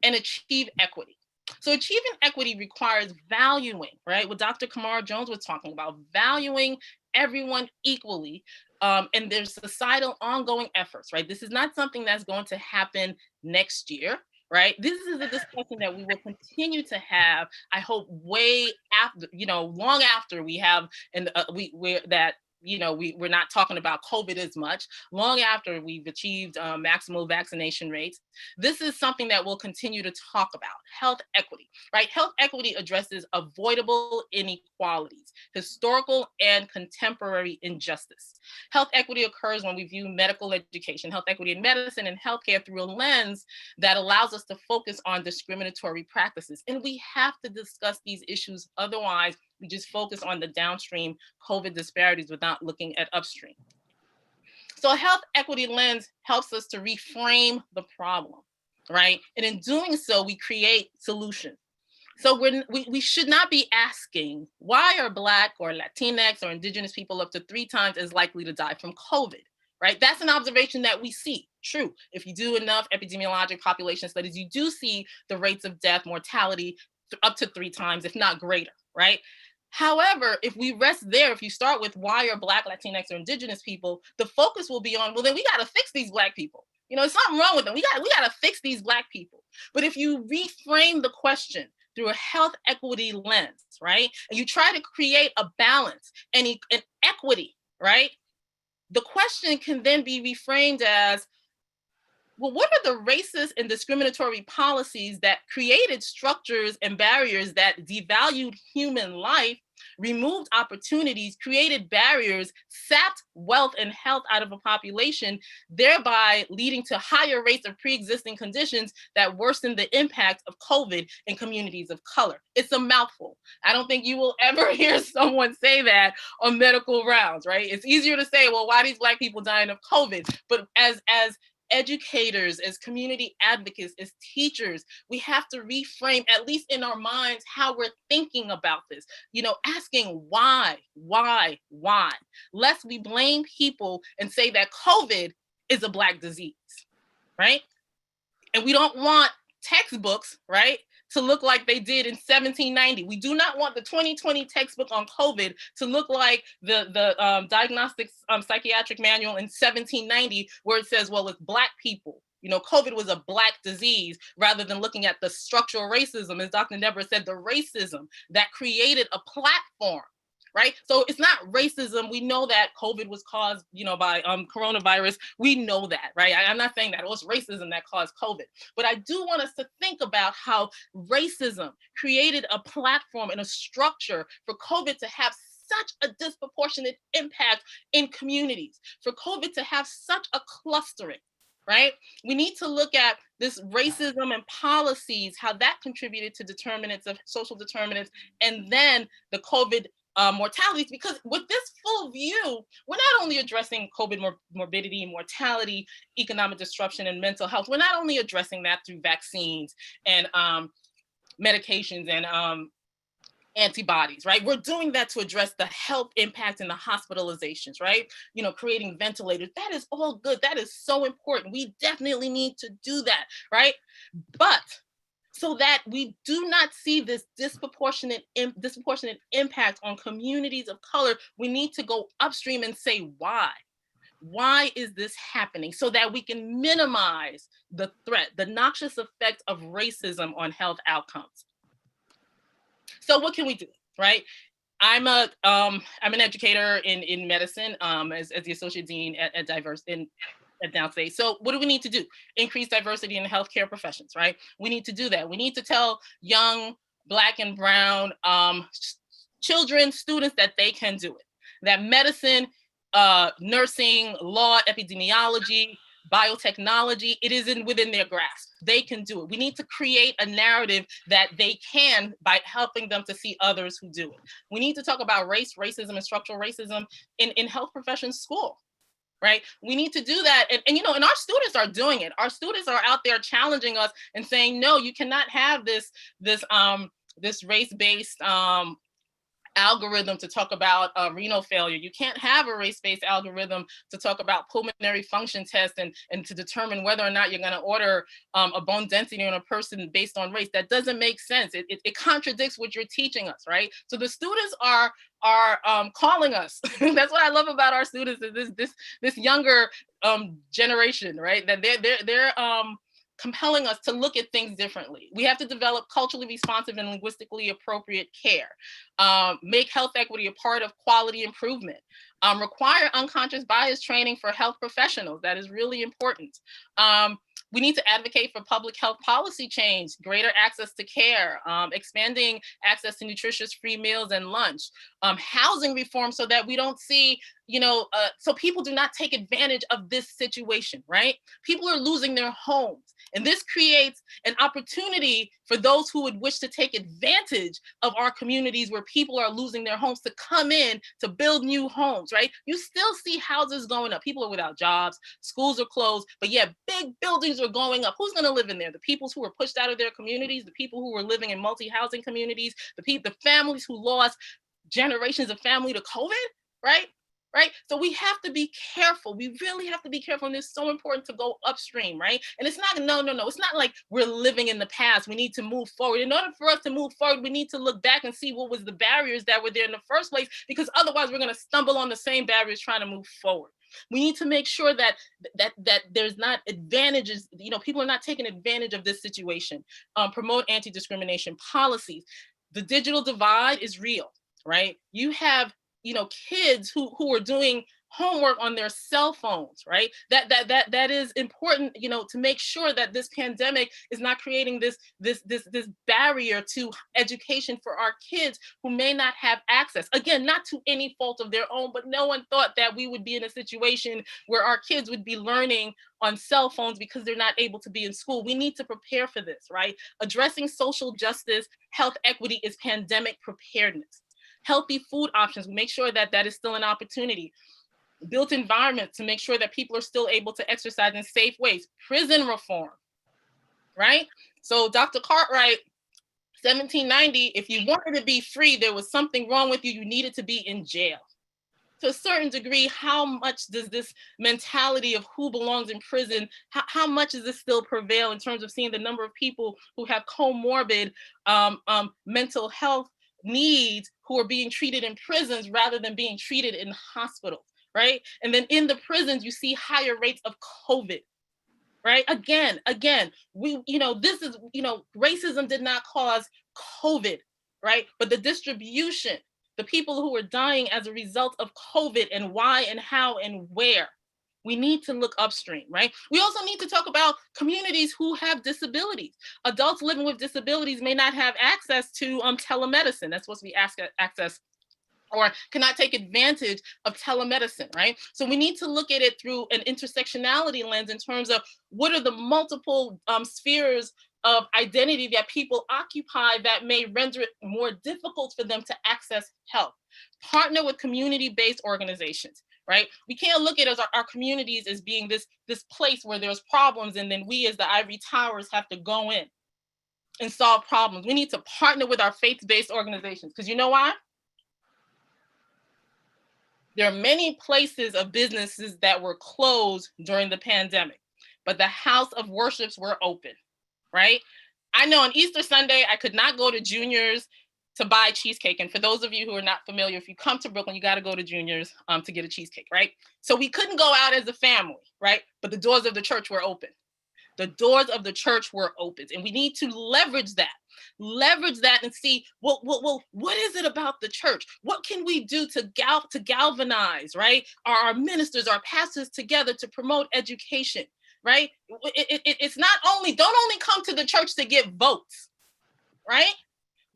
and achieve equity? So achieving equity requires valuing, right? What Dr. Kamara Jones was talking about, valuing everyone equally. And there's societal ongoing efforts, right? This is not something that's going to happen next year, right? This is a discussion that we will continue to have, I hope, way after, long after we have, and we're not talking about COVID as much, long after we've achieved maximal vaccination rates. This is something that we'll continue to talk about, health equity, right? Health equity addresses avoidable inequalities, historical and contemporary injustice. Health equity occurs when we view medical education, health equity in medicine and healthcare through a lens that allows us to focus on discriminatory practices. And we have to discuss these issues, otherwise we just focus on the downstream COVID disparities without looking at upstream. So a health equity lens helps us to reframe the problem, right? And in doing so, we create solutions. So we should not be asking, why are Black or Latinx or Indigenous people up to 3 times as likely to die from COVID, right? That's an observation that we see. True. If you do enough epidemiologic population studies, you do see the rates of death, mortality up to 3 times, if not greater, right? However, if we rest there, if you start with why are Black, Latinx, or Indigenous people, the focus will be on, well, then we got to fix these Black people. There's something wrong with them. We got to fix these Black people. But if you reframe the question through a health equity lens, right, and you try to create a balance and equity, right, the question can then be reframed as, well, what are the racist and discriminatory policies that created structures and barriers that devalued human life, removed opportunities, created barriers, sapped wealth and health out of a population, thereby leading to higher rates of pre-existing conditions that worsen the impact of COVID in communities of color? It's a mouthful. I don't think you will ever hear someone say that on medical rounds, right? It's easier to say, well, why are these Black people dying of COVID? But as educators, as community advocates, as teachers, we have to reframe, at least in our minds, how we're thinking about this, asking why, lest we blame people and say that COVID is a Black disease, right? And we don't want textbooks, right, to look like they did in 1790. We do not want the 2020 textbook on COVID to look like the diagnostics psychiatric manual in 1790, where it says, well, it's Black people. COVID was a Black disease, rather than looking at the structural racism, as Dr. Deborah said, the racism that created a platform, right? So it's not racism. We know that COVID was caused, by coronavirus. We know that, right? I'm not saying that it was racism that caused COVID, but I do want us to think about how racism created a platform and a structure for COVID to have such a disproportionate impact in communities, for COVID to have such a clustering, right? We need to look at this racism and policies, how that contributed to determinants of social determinants, and then the COVID mortalities, because with this full view, we're not only addressing COVID morbidity, mortality, economic disruption, and mental health. We're not only addressing that through vaccines and medications and antibodies, right? We're doing that to address the health impact and the hospitalizations, right? Creating ventilators. That is all good. That is so important. We definitely need to do that, right? But so that we do not see this disproportionate impact on communities of color, we need to go upstream and say why. Why is this happening? So that we can minimize the threat, the noxious effect of racism on health outcomes. So what can we do, right? I'm an educator in medicine as the associate dean at Downstate. So what do we need to do? Increase diversity in healthcare professions, right? We need to do that. We need to tell young Black and Brown children, students, that they can do it. That medicine, nursing, law, epidemiology, biotechnology, it is within their grasp. They can do it. We need to create a narrative that they can by helping them to see others who do it. We need to talk about race, racism, and structural racism in health professions school. Right? We need to do that. And our students are doing it. Our students are out there challenging us and saying, no, you cannot have this race-based algorithm to talk about renal failure. You can't have a race-based algorithm to talk about pulmonary function tests and to determine whether or not you're going to order a bone density on a person based on race. That doesn't make sense. It contradicts what you're teaching us, right? So the students are are calling us. That's what I love about our students, is this younger generation, right? That they're compelling us to look at things differently. We have to develop culturally responsive and linguistically appropriate care, make health equity a part of quality improvement, require unconscious bias training for health professionals. That is really important. We need to advocate for public health policy change, greater access to care, expanding access to nutritious free meals and lunch, housing reform so that we don't see, so people do not take advantage of this situation, right? People are losing their homes. And this creates an opportunity for those who would wish to take advantage of our communities where people are losing their homes to come in to build new homes, right? You still see houses going up. People are without jobs, schools are closed, but yeah, big buildings are going up. Who's going to live in there? The people who were pushed out of their communities, the people who were living in multi-housing communities, the families who lost generations of family to COVID, right? Right? So we have to be careful. We really have to be careful. And it's so important to go upstream, right? And it's not, no. It's not like we're living in the past. We need to move forward. In order for us to move forward, we need to look back and see what was the barriers that were there in the first place, because otherwise we're going to stumble on the same barriers trying to move forward. We need to make sure that there's not advantages, people are not taking advantage of this situation. Promote anti-discrimination policies. The digital divide is real, right? You have kids who are doing homework on their cell phones, right? That is important, to make sure that this pandemic is not creating this barrier to education for our kids who may not have access. Again, not to any fault of their own, but no one thought that we would be in a situation where our kids would be learning on cell phones because they're not able to be in school. We need to prepare for this, right? Addressing social justice, health equity is pandemic preparedness. Healthy food options, we make sure that is still an opportunity. Built environment to make sure that people are still able to exercise in safe ways. Prison reform, right? So Dr. Cartwright, 1790, if you wanted to be free, there was something wrong with you, you needed to be in jail. To a certain degree, how much does this mentality of who belongs in prison, how much does this still prevail in terms of seeing the number of people who have comorbid mental health needs who are being treated in prisons rather than being treated in hospitals, right? And then in the prisons, you see higher rates of COVID, right? Again, this is, racism did not cause COVID, right? But the distribution, the people who are dying as a result of COVID and why and how and where. We need to look upstream, right? We also need to talk about communities who have disabilities. Adults living with disabilities may not have access to telemedicine. That's supposed to be access, or cannot take advantage of telemedicine, right? So we need to look at it through an intersectionality lens in terms of what are the multiple spheres of identity that people occupy that may render it more difficult for them to access health. Partner with community-based organizations. Right? We can't look at our communities as being this place where there's problems and then we as the ivory towers have to go in and solve problems. We need to partner with our faith-based organizations, because you know why? There are many places of businesses that were closed during the pandemic, but the house of worships were open, right? I know on Easter Sunday, I could not go to Junior's to buy cheesecake. And for those of you who are not familiar, if you come to Brooklyn, you got to go to Junior's to get a cheesecake, right? So we couldn't go out as a family, right? But the doors of the church were open. The doors of the church were open. And we need to leverage that and see, well, what is it about the church? What can we do to galvanize, right? Our ministers, our pastors together to promote education, right? It's not only, don't only come to the church to get votes, right?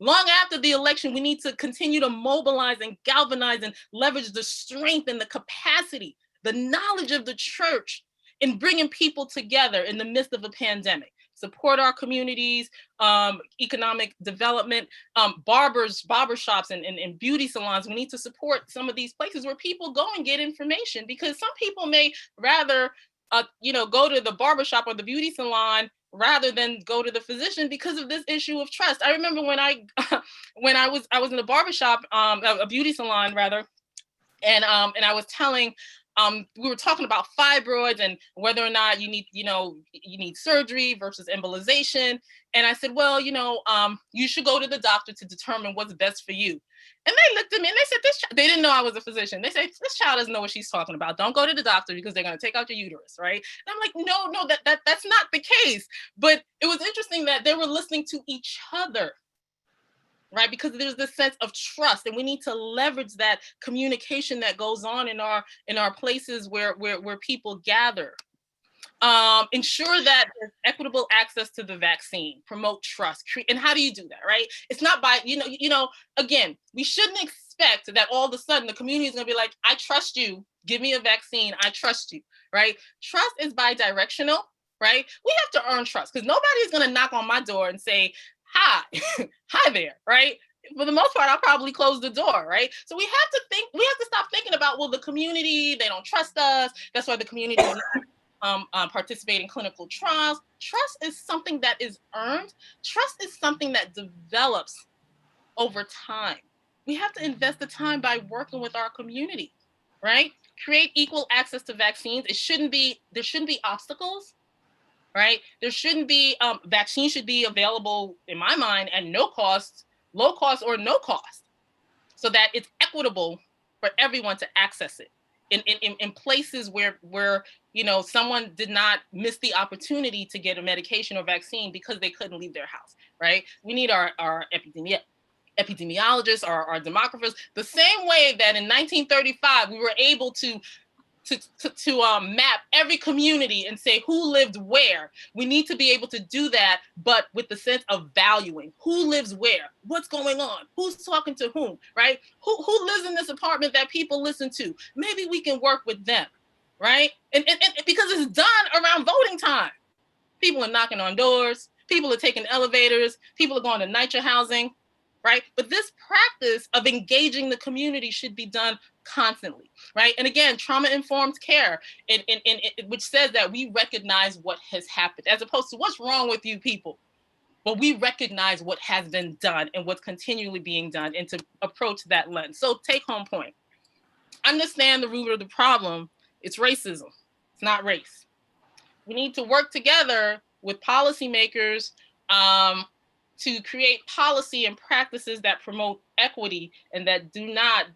Long after the election, we need to continue to mobilize and galvanize and leverage the strength and the capacity, the knowledge of the church in bringing people together in the midst of a pandemic. Support our communities, economic development, barbershops and beauty salons. We need to support some of these places where people go and get information, because some people may rather go to the barbershop or the beauty salon rather than go to the physician because of this issue of trust. I remember when I was in a barbershop, a beauty salon rather, and I was telling, we were talking about fibroids and whether or not you need surgery versus embolization. And I said, well, you should go to the doctor to determine what's best for you. And they looked at me and they said, they didn't know I was a physician. They said, this child doesn't know what she's talking about. Don't go to the doctor because they're going to take out your uterus, right? And I'm like, no, that's not the case. But it was interesting that they were listening to each other, right? Because there's this sense of trust, and we need to leverage that communication that goes on in our places where people gather. Ensure that there's equitable access to the vaccine, promote trust. And how do you do that, right? It's not by, again, we shouldn't expect that all of a sudden the community is going to be like, I trust you, give me a vaccine, I trust you, right? Trust is bi-directional, right? We have to earn trust because nobody's going to knock on my door and say, hi, hi there, right? For the most part, I'll probably close the door, right? So we have to stop thinking about, well, the community, they don't trust us. That's why the community is participate in clinical trials. Trust is something that is earned. Trust is something that develops over time. We have to invest the time by working with our community, right? Create equal access to vaccines. There shouldn't be obstacles, right? There shouldn't be, vaccines should be available, in my mind, at no cost, low cost or no cost, so that it's equitable for everyone to access it. In places where someone did not miss the opportunity to get a medication or vaccine because they couldn't leave their house, right? We need our epidemiologists, our demographers, the same way that in 1935 we were able to map every community and say who lived where. We need to be able to do that, but with the sense of valuing who lives where, what's going on, who's talking to whom, right? Who lives in this apartment that people listen to? Maybe we can work with them, right? And because it's done around voting time. People are knocking on doors, people are taking elevators, people are going to NYCHA housing, right? But this practice of engaging the community should be done constantly, right? And again, trauma-informed care, which says that we recognize what has happened, as opposed to what's wrong with you people. But we recognize what has been done and what's continually being done, and to approach that lens. So take home point. Understand the root of the problem. It's racism. It's not race. We need to work together with policymakers to create policy and practices that promote equity and that do not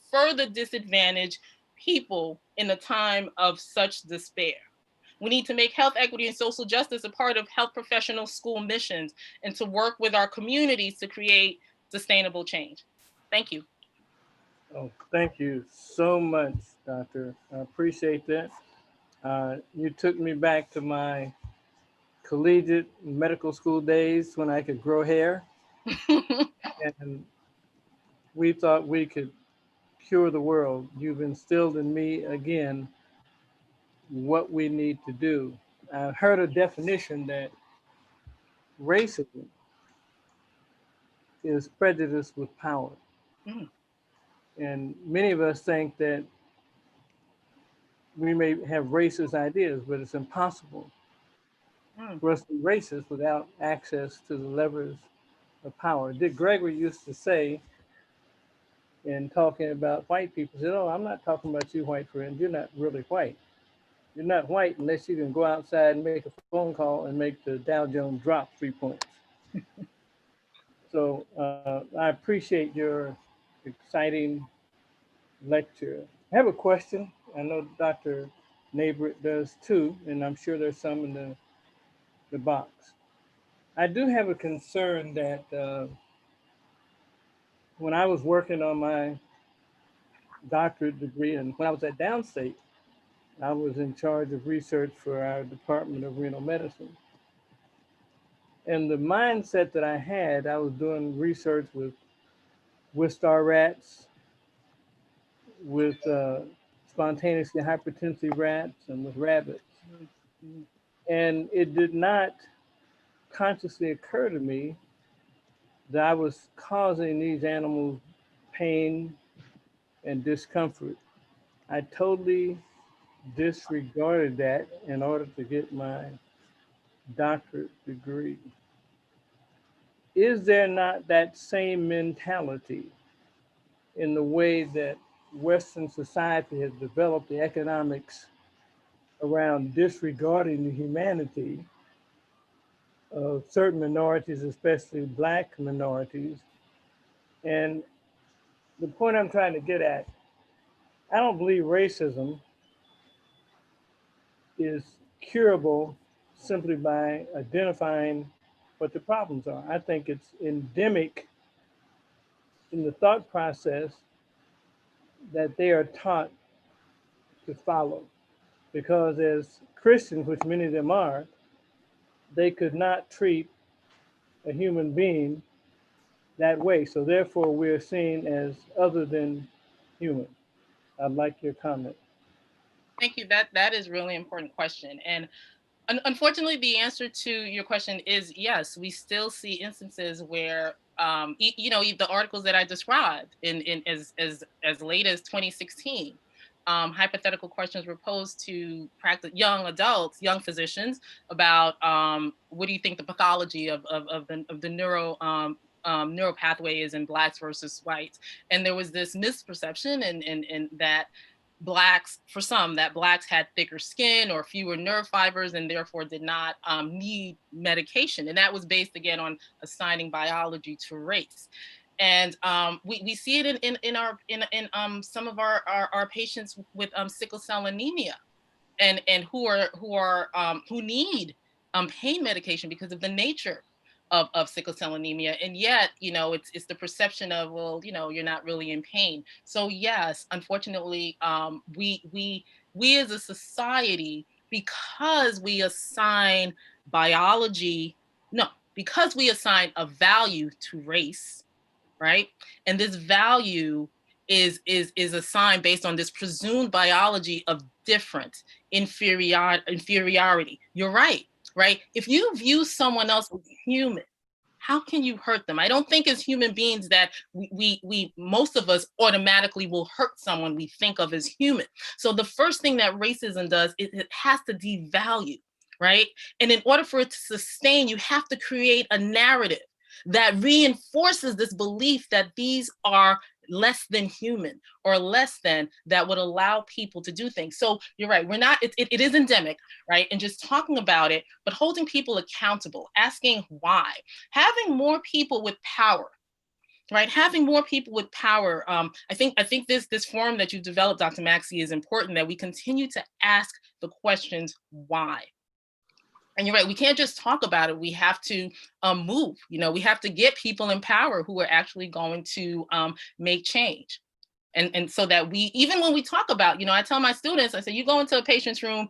further disadvantage people in a time of such despair. We need to make health equity and social justice a part of health professional school missions, and to work with our communities to create sustainable change. Thank you. Oh, thank you so much, Doctor. I appreciate that. You took me back to my collegiate medical school days when I could grow hair. And we thought we could cure the world. You've instilled in me again what we need to do. I heard a definition that racism is prejudice with power. Mm. And many of us think that we may have racist ideas, but it's impossible for us to be racist without access to the levers of power. Dick Gregory used to say, in talking about white people, said, "Oh, I'm not talking about you, white friend. You're not really white. You're not white unless you can go outside and make a phone call and make the Dow Jones drop 3 points." So I appreciate your exciting lecture. I have a question. I know Dr. Nabrit does too, and I'm sure there's some in the box. I do have a concern that when I was working on my doctorate degree, and when I was at Downstate, I was in charge of research for our Department of Renal Medicine. And the mindset that I had, I was doing research with Wistar rats, with spontaneously hypertensive rats, and with rabbits. And it did not consciously occur to me that I was causing these animals pain and discomfort. I totally disregarded that in order to get my doctorate degree. Is there not that same mentality in the way that Western society has developed the economics around disregarding the humanity of certain minorities, especially Black minorities, And the point I'm trying to get at, I don't believe racism is curable simply by identifying what the problems are. I think it's endemic in the thought process that they are taught to follow. Because as Christians, which many of them are, they could not treat a human being that way. So therefore, we're seen as other than human. I'd like your comment. Thank you. That is really important question. And unfortunately, the answer to your question is yes. We still see instances where, the articles that I described in as late as 2016, hypothetical questions were posed to young adults, young physicians about what do you think the pathology of the neural pathway is in Blacks versus whites, and there was this misperception and that Blacks, for some, that Blacks had thicker skin or fewer nerve fibers and therefore did not need medication. And that was based again on assigning biology to race. And we see it in some of our patients with sickle cell anemia and who need pain medication because of the nature of sickle cell anemia. And yet, it's the perception of, well, you're not really in pain. So yes, unfortunately, we as a society, because we assign because we assign a value to race, right? And this value is assigned based on this presumed biology of difference, inferiority. You're right? If you view someone else as human, how can you hurt them? I don't think as human beings that we most of us automatically will hurt someone we think of as human. So the first thing that racism does is it has to devalue, right? And in order for it to sustain, you have to create a narrative that reinforces this belief that these are less than human or less than, that would allow people to do things. So you're right, we're not, it is endemic, right? And just talking about it, but holding people accountable, asking why, having more people with power, right? Having more people with power. I think this forum that you've developed, Dr. Maxey, is important, that we continue to ask the questions why. And you're right, we can't just talk about it. We have to move. We have to get people in power who are actually going to make change. And so that even when we talk about, I tell my students, I say, you go into a patient's room,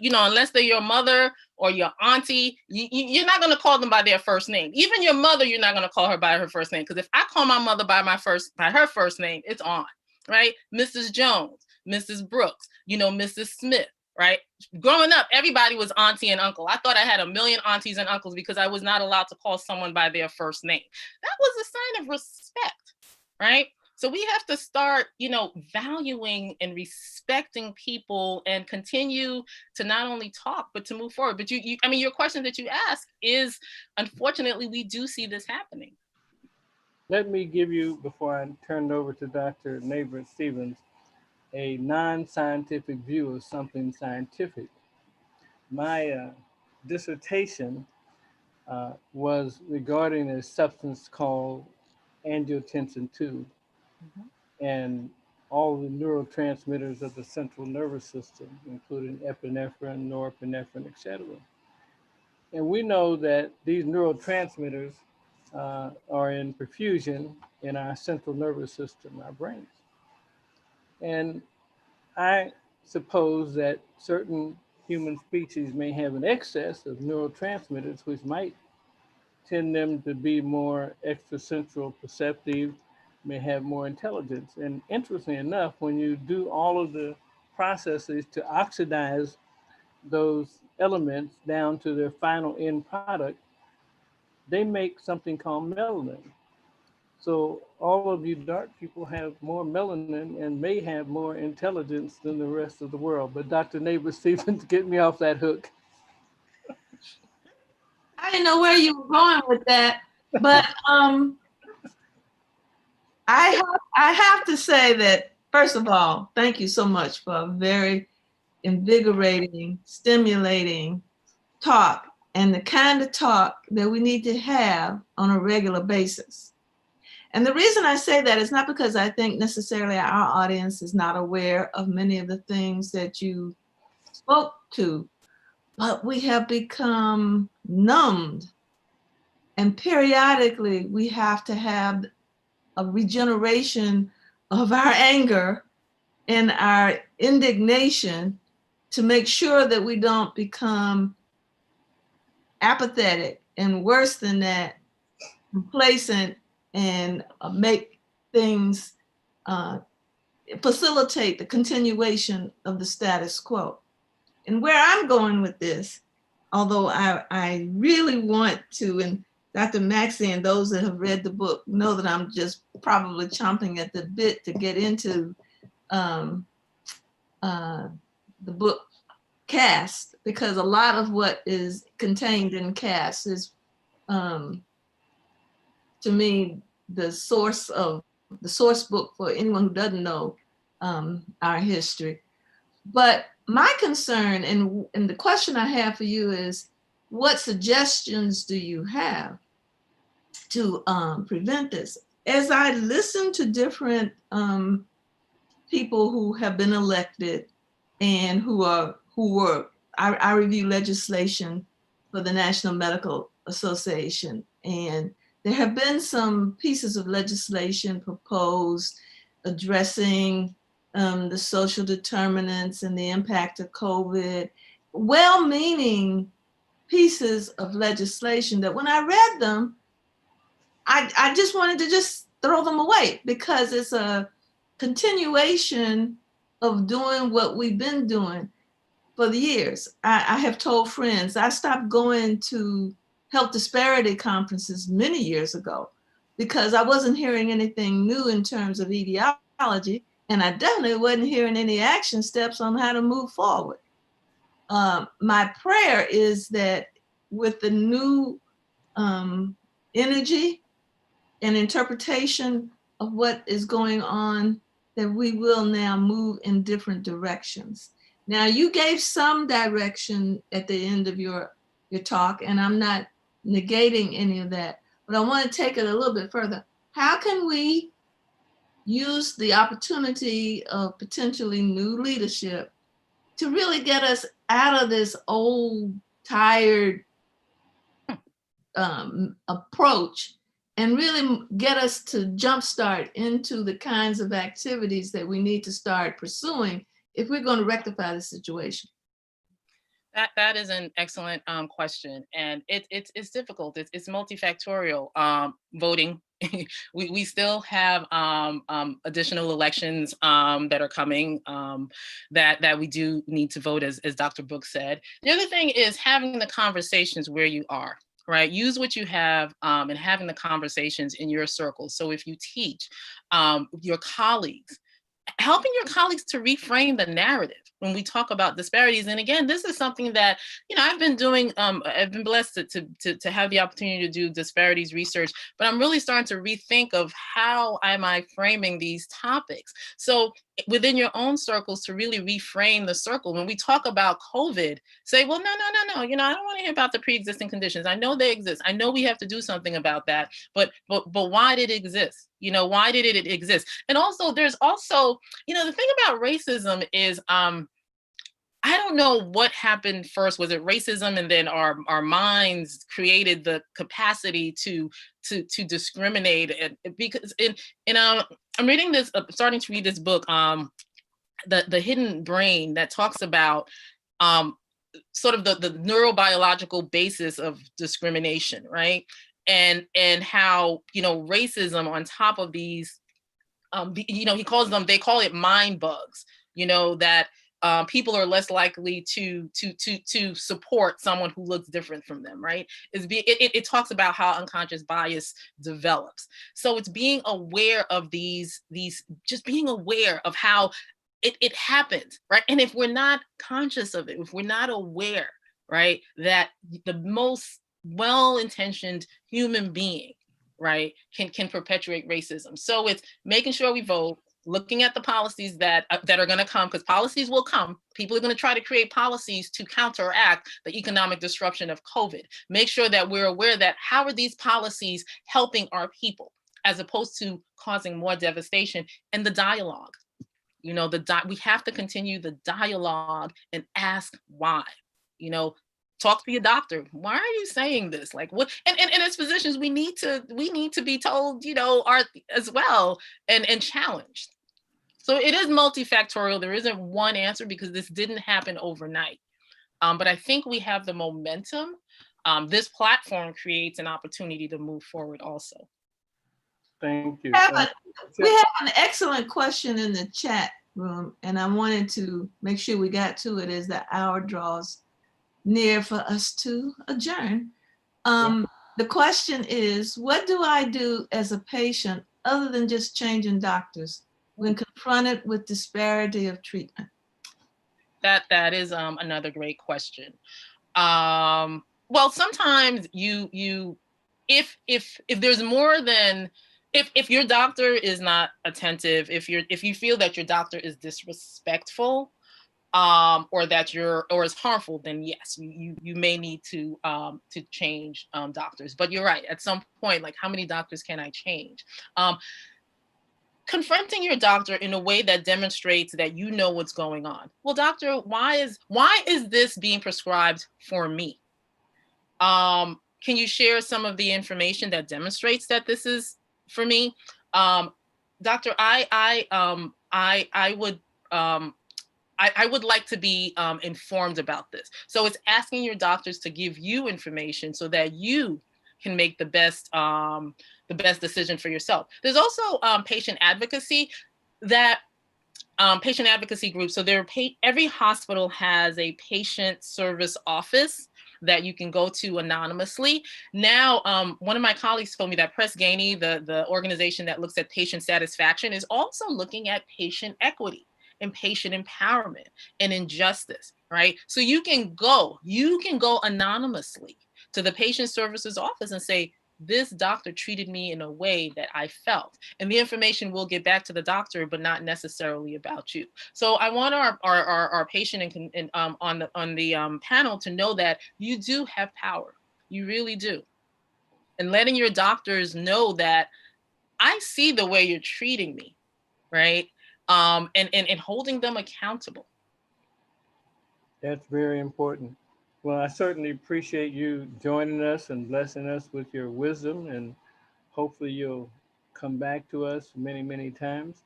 unless they're your mother or your auntie, you're not going to call them by their first name. Even your mother, you're not going to call her by her first name. Because if I call my mother by her first name, it's on, right? Mrs. Jones, Mrs. Brooks, Mrs. Smith. Right? Growing up, everybody was auntie and uncle. I thought I had a million aunties and uncles because I was not allowed to call someone by their first name. That was a sign of respect, right? So we have to start, valuing and respecting people and continue to not only talk, but to move forward. But your question that you ask is, unfortunately, we do see this happening. Let me give you, before I turn it over to Dr. Nabors-Stevens, a non-scientific view of something scientific. My dissertation was regarding a substance called angiotensin II and all the neurotransmitters of the central nervous system, including epinephrine, norepinephrine, etc. And we know that these neurotransmitters are in perfusion in our central nervous system, our brains. And I suppose that certain human species may have an excess of neurotransmitters, which might tend them to be more extracentral perceptive, may have more intelligence. And interestingly enough, when you do all of the processes to oxidize those elements down to their final end product, they make something called melanin. So all of you dark people have more melanin and may have more intelligence than the rest of the world. But Dr. Nabors-Stevens, get me off that hook. I didn't know where you were going with that, but I have to say that, first of all, thank you so much for a very invigorating, stimulating talk, and the kind of talk that we need to have on a regular basis. And the reason I say that is not because I think necessarily our audience is not aware of many of the things that you spoke to, but we have become numbed. And periodically we have to have a regeneration of our anger and our indignation to make sure that we don't become apathetic, and worse than that, complacent, and make things facilitate the continuation of the status quo. And where I'm going with this, although I really want to, and Dr. Maxey and those that have read the book know that I'm just probably chomping at the bit to get into the book Caste, because a lot of what is contained in Caste is, to me, the source book for anyone who doesn't know our history. But my concern and the question I have for you is, what suggestions do you have to prevent this? As I listen to different people who have been elected and I review legislation for the National Medical Association, and there have been some pieces of legislation proposed addressing the social determinants and the impact of COVID, well-meaning pieces of legislation that when I read them, I just wanted to just throw them away, because it's a continuation of doing what we've been doing for the years. I have told friends, I stopped going to health disparity conferences many years ago because I wasn't hearing anything new in terms of etiology, and I definitely wasn't hearing any action steps on how to move forward. My prayer is that with the new energy and interpretation of what is going on, that we will now move in different directions. Now, you gave some direction at the end of your talk, and I'm not negating any of that, but I want to take it a little bit further. How can we use the opportunity of potentially new leadership to really get us out of this old, tired approach and really get us to jumpstart into the kinds of activities that we need to start pursuing if we're going to rectify the situation? That is an excellent question, and it's difficult. It's multifactorial. Voting, we still have additional elections that are coming that we do need to vote, as Dr. Brooks said. The other thing is having the conversations where you are. Right, use what you have and having the conversations in your circle. So if you teach your colleagues, helping your colleagues to reframe the narrative when we talk about disparities. And again, this is something that, I've been doing, I've been blessed to have the opportunity to do disparities research, but I'm really starting to rethink of how am I framing these topics. So within your own circles, to really reframe the circle. When we talk about COVID, say, well, no, I don't want to hear about the pre-existing conditions. I know they exist. I know we have to do something about that, but why did it exist? Why did it exist? And also, there's also, the thing about racism is, I don't know what happened first. Was it racism, and then our minds created the capacity to discriminate? And because I'm reading this, starting to read this book, the Hidden Brain, that talks about sort of the neurobiological basis of discrimination, right? And how racism on top of these, they call it mind bugs. That people are less likely to support someone who looks different from them, right? It talks about how unconscious bias develops. So it's being aware of these, just being aware of how it happens, right? And if we're not conscious of it, if we're not aware, right, that the most well-intentioned human being, right, can perpetuate racism. So it's making sure we vote, looking at the policies that are going to come, because policies will come. People are going to try to create policies to counteract the economic disruption of COVID. Make sure that we're aware that how are these policies helping our people? as opposed to causing more devastation. And the dialogue, you know, we have to continue the dialogue and ask why. You know, talk to your doctor. Why are you saying this? Like what? And as physicians, we need to be told, you know, as well, and challenged. So it is multifactorial. There isn't one answer because this didn't happen overnight. But I think we have the momentum. This platform creates an opportunity to move forward also. Thank you. We have an excellent question in the chat room, and I wanted to make sure we got to it as the hour draws near for us to adjourn. The question is, what do I do as a patient other than just changing doctors when confronted with disparity of treatment? That is another great question. Well, sometimes if there's more than, if your doctor is not attentive, if you feel that your doctor is disrespectful, or is harmful, then yes, you may need to change doctors. But you're right. At some point, like, how many doctors can I change? Confronting your doctor in a way that demonstrates that you know what's going on. Well, doctor, why is this being prescribed for me? Can you share some of the information that demonstrates that this is for me? Doctor, I would like to be informed about this. So it's asking your doctors to give you information so that you can make the best decision for yourself. There's also patient advocacy patient advocacy groups. So every hospital has a patient service office that you can go to anonymously. Now, one of my colleagues told me that Press Ganey, the organization that looks at patient satisfaction, is also looking at patient equity and patient empowerment and injustice, right? So you can go anonymously to the patient services office and say, this doctor treated me in a way that I felt. And the information will get back to the doctor, but not necessarily about you. So I want our patient on the panel to know that you do have power. You really do. And letting your doctors know that I see the way you're treating me, right? And holding them accountable. That's very important. Well, I certainly appreciate you joining us and blessing us with your wisdom, and hopefully you'll come back to us many, many times.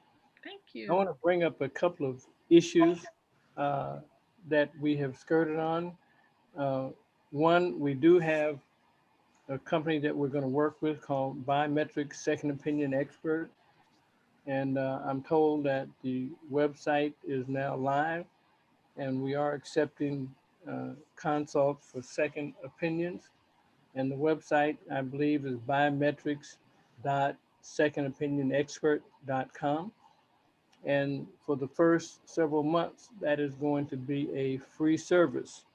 Thank I you. want to bring up a couple of issues that we have skirted on. One, we do have a company that we're going to work with called Biometric Second Opinion Expert. And I'm told that the website is now live, and we are accepting consults for second opinions. And the website, I believe, is biometrics.secondopinionexpert.com. And for the first several months, that is going to be a free service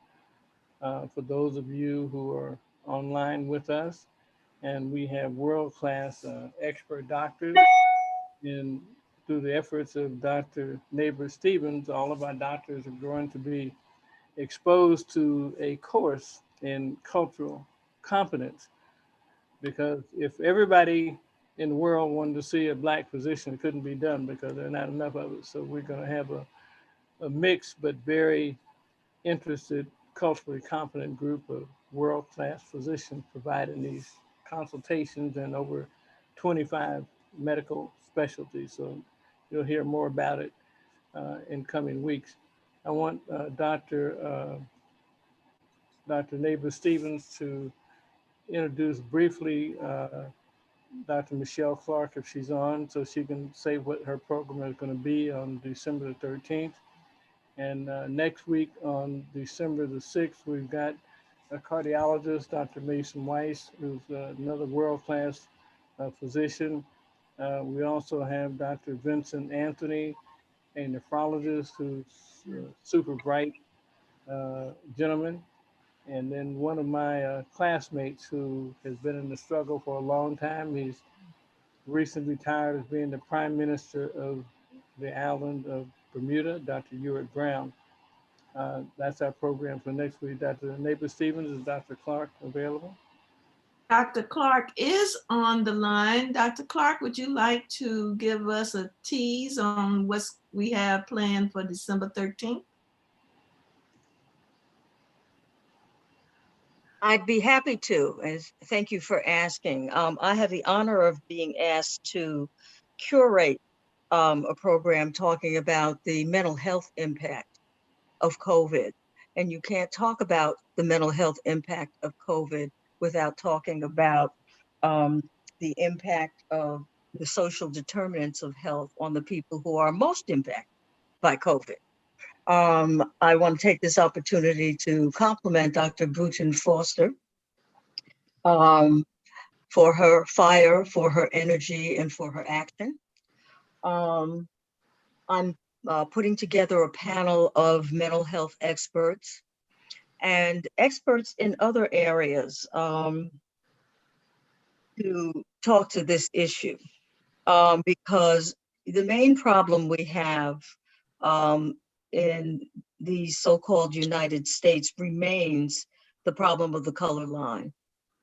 for those of you who are online with us. And we have world-class expert doctors. And through the efforts of Dr. Nabors-Stevens, all of our doctors are going to be exposed to a course in cultural competence. Because if everybody in the world wanted to see a Black physician, it couldn't be done because there are not enough of it. So we're going to have a mixed but very interested, culturally competent group of world-class physicians providing these consultations in over 25 medical specialties. So you'll hear more about it in coming weeks. I want Dr. Nabors-Stevens to introduce briefly Dr. Michelle Clark, if she's on, so she can say what her program is going to be on December the 13th. And next week on December the 6th, we've got a cardiologist, Dr. Mason Weiss, who's another world-class physician. We also have Dr. Vincent Anthony, a nephrologist who's a super bright gentleman. And then one of my classmates who has been in the struggle for a long time. He's recently retired as being the Prime Minister of the island of Bermuda, Dr. Ewart Brown. That's our program for next week. Dr. Nabors-Stevens, is Dr. Clark available? Dr. Clark is on the line. Dr. Clark, would you like to give us a tease on what we have planned for December 13th? I'd be happy to, and thank you for asking. I have the honor of being asked to curate a program talking about the mental health impact of COVID. And you can't talk about the mental health impact of COVID without talking about the impact of the social determinants of health on the people who are most impacted by COVID. I want to take this opportunity to compliment Dr. Bruton Foster for her fire, for her energy, and for her action. I'm putting together a panel of mental health experts and experts in other areas to talk to this issue, because the main problem we have in the so-called United States remains the problem of the color line.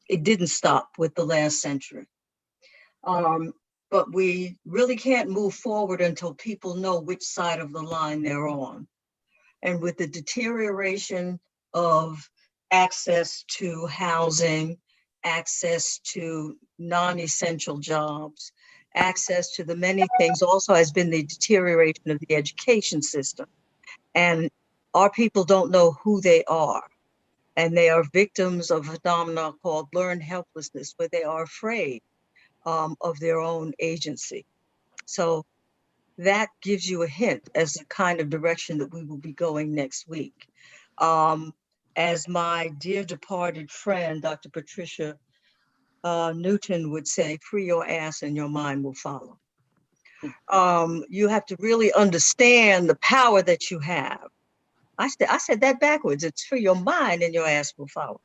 It didn't stop with the last century. But we really can't move forward until people know which side of the line they're on. And with the deterioration of access to housing, access to non-essential jobs, access to the many things, also has been the deterioration of the education system. And our people don't know who they are. And they are victims of a phenomenon called learned helplessness, where they are afraid of their own agency. So that gives you a hint as the kind of direction that we will be going next week. As my dear departed friend, Dr. Patricia Newton would say, free your ass and your mind will follow. You have to really understand the power that you have. I said that backwards. It's free your mind and your ass will follow.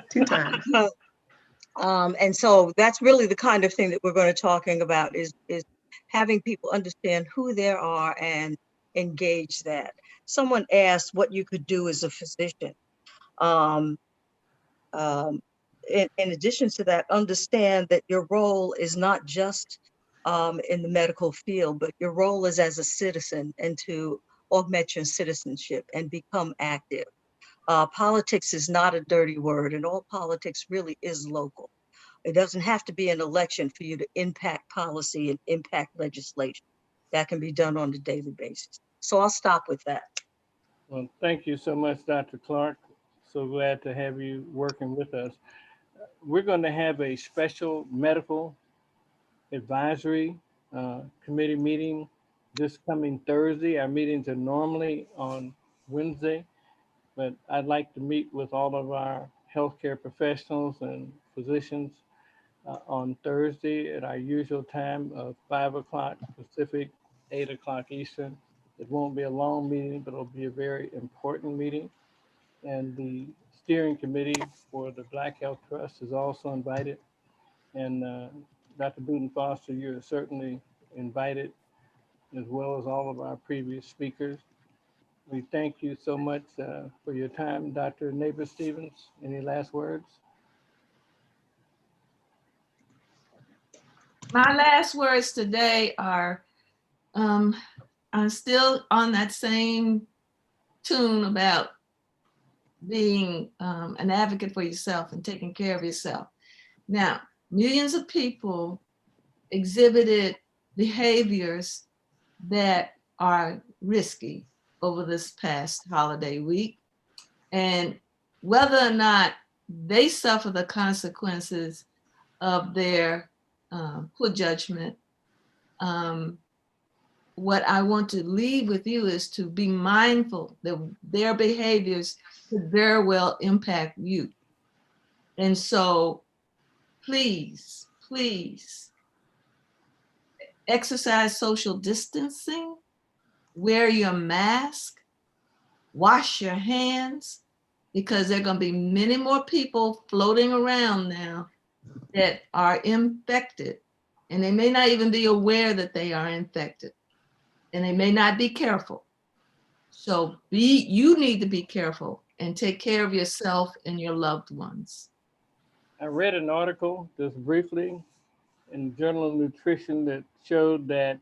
2 times. And so that's really the kind of thing that we're going to talking about is having people understand who they are and engage that. Someone asked what you could do as a physician. In addition to that, understand that your role is not just in the medical field, but your role is as a citizen and to augment your citizenship and become active. Politics is not a dirty word, and all politics really is local. It doesn't have to be an election for you to impact policy and impact legislation. That can be done on a daily basis. So I'll stop with that. Well, thank you so much, Dr. Clark. So glad to have you working with us. We're going to have a special medical advisory committee meeting this coming Thursday. Our meetings are normally on Wednesday, but I'd like to meet with all of our healthcare professionals and physicians on Thursday at our usual time of 5 o'clock Pacific, 8 o'clock Eastern. It won't be a long meeting, but it'll be a very important meeting. And the steering committee for the Black Health Trust is also invited. And Dr. Bruton Foster, you're certainly invited, as well as all of our previous speakers. We thank you so much for your time. Dr. Nabors-Stevens, any last words? My last words today are, I'm still on that same tune about being an advocate for yourself and taking care of yourself. Now, millions of people exhibited behaviors that are risky over this past holiday week. And whether or not they suffer the consequences of their poor judgment, what I want to leave with you is to be mindful that their behaviors could very well impact you. And so please, please exercise social distancing, wear your mask, wash your hands, because there are going to be many more people floating around now that are infected, and they may not even be aware that they are infected, and they may not be careful. So you need to be careful and take care of yourself and your loved ones. I read an article just briefly in Journal of Nutrition that showed that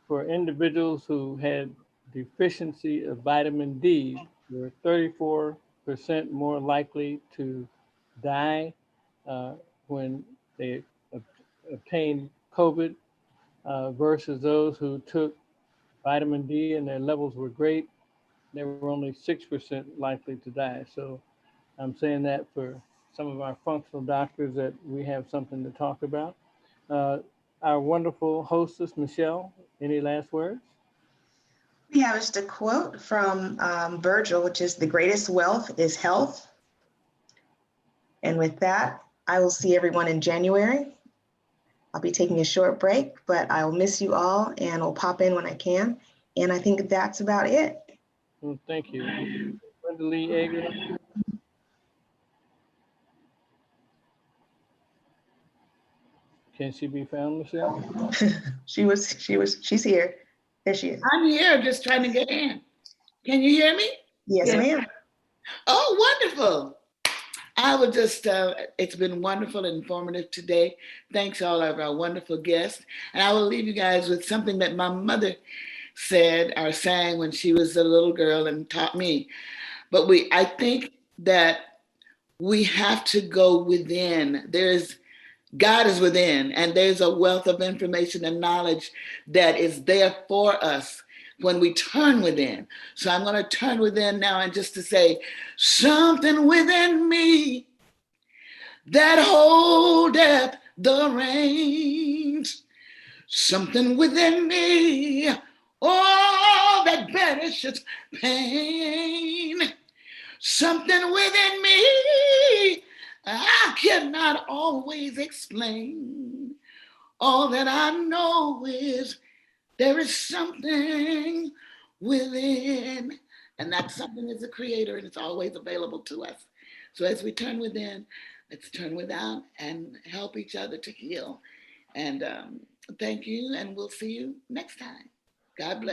for individuals who had deficiency of vitamin D, were 34% more likely to die when they obtained COVID versus those who took vitamin D and their levels were great. They were only 6% likely to die. So I'm saying that for some of our functional doctors that we have something to talk about. Our wonderful hostess, Michelle, any last words? We have just a quote from Virgil, which is, "The greatest wealth is health." And with that, I will see everyone in January. I'll be taking a short break, but I will miss you all and will pop in when I can. And I think that's about it. Well, thank you. Brenda Lee Eger. Can she be found, Michelle? She's here. There she is. I'm here, just trying to get in. Can you hear me? Yes, ma'am. Oh, wonderful. I would just, it's been wonderful and informative today. Thanks all of our wonderful guests. And I will leave you guys with something that my mother said or sang when she was a little girl and taught me. But I think that we have to go within. God is within, and there's a wealth of information and knowledge that is there for us when we turn within. So I'm going to turn within now, and just to say, something within me that holdeth the reins, something within me, oh, that banisheth pain, something within me I cannot always explain. All that I know is there is something within, and that something is a creator, and it's always available to us. So as we turn within, let's turn without and help each other to heal. And thank you, and we'll see you next time. God bless.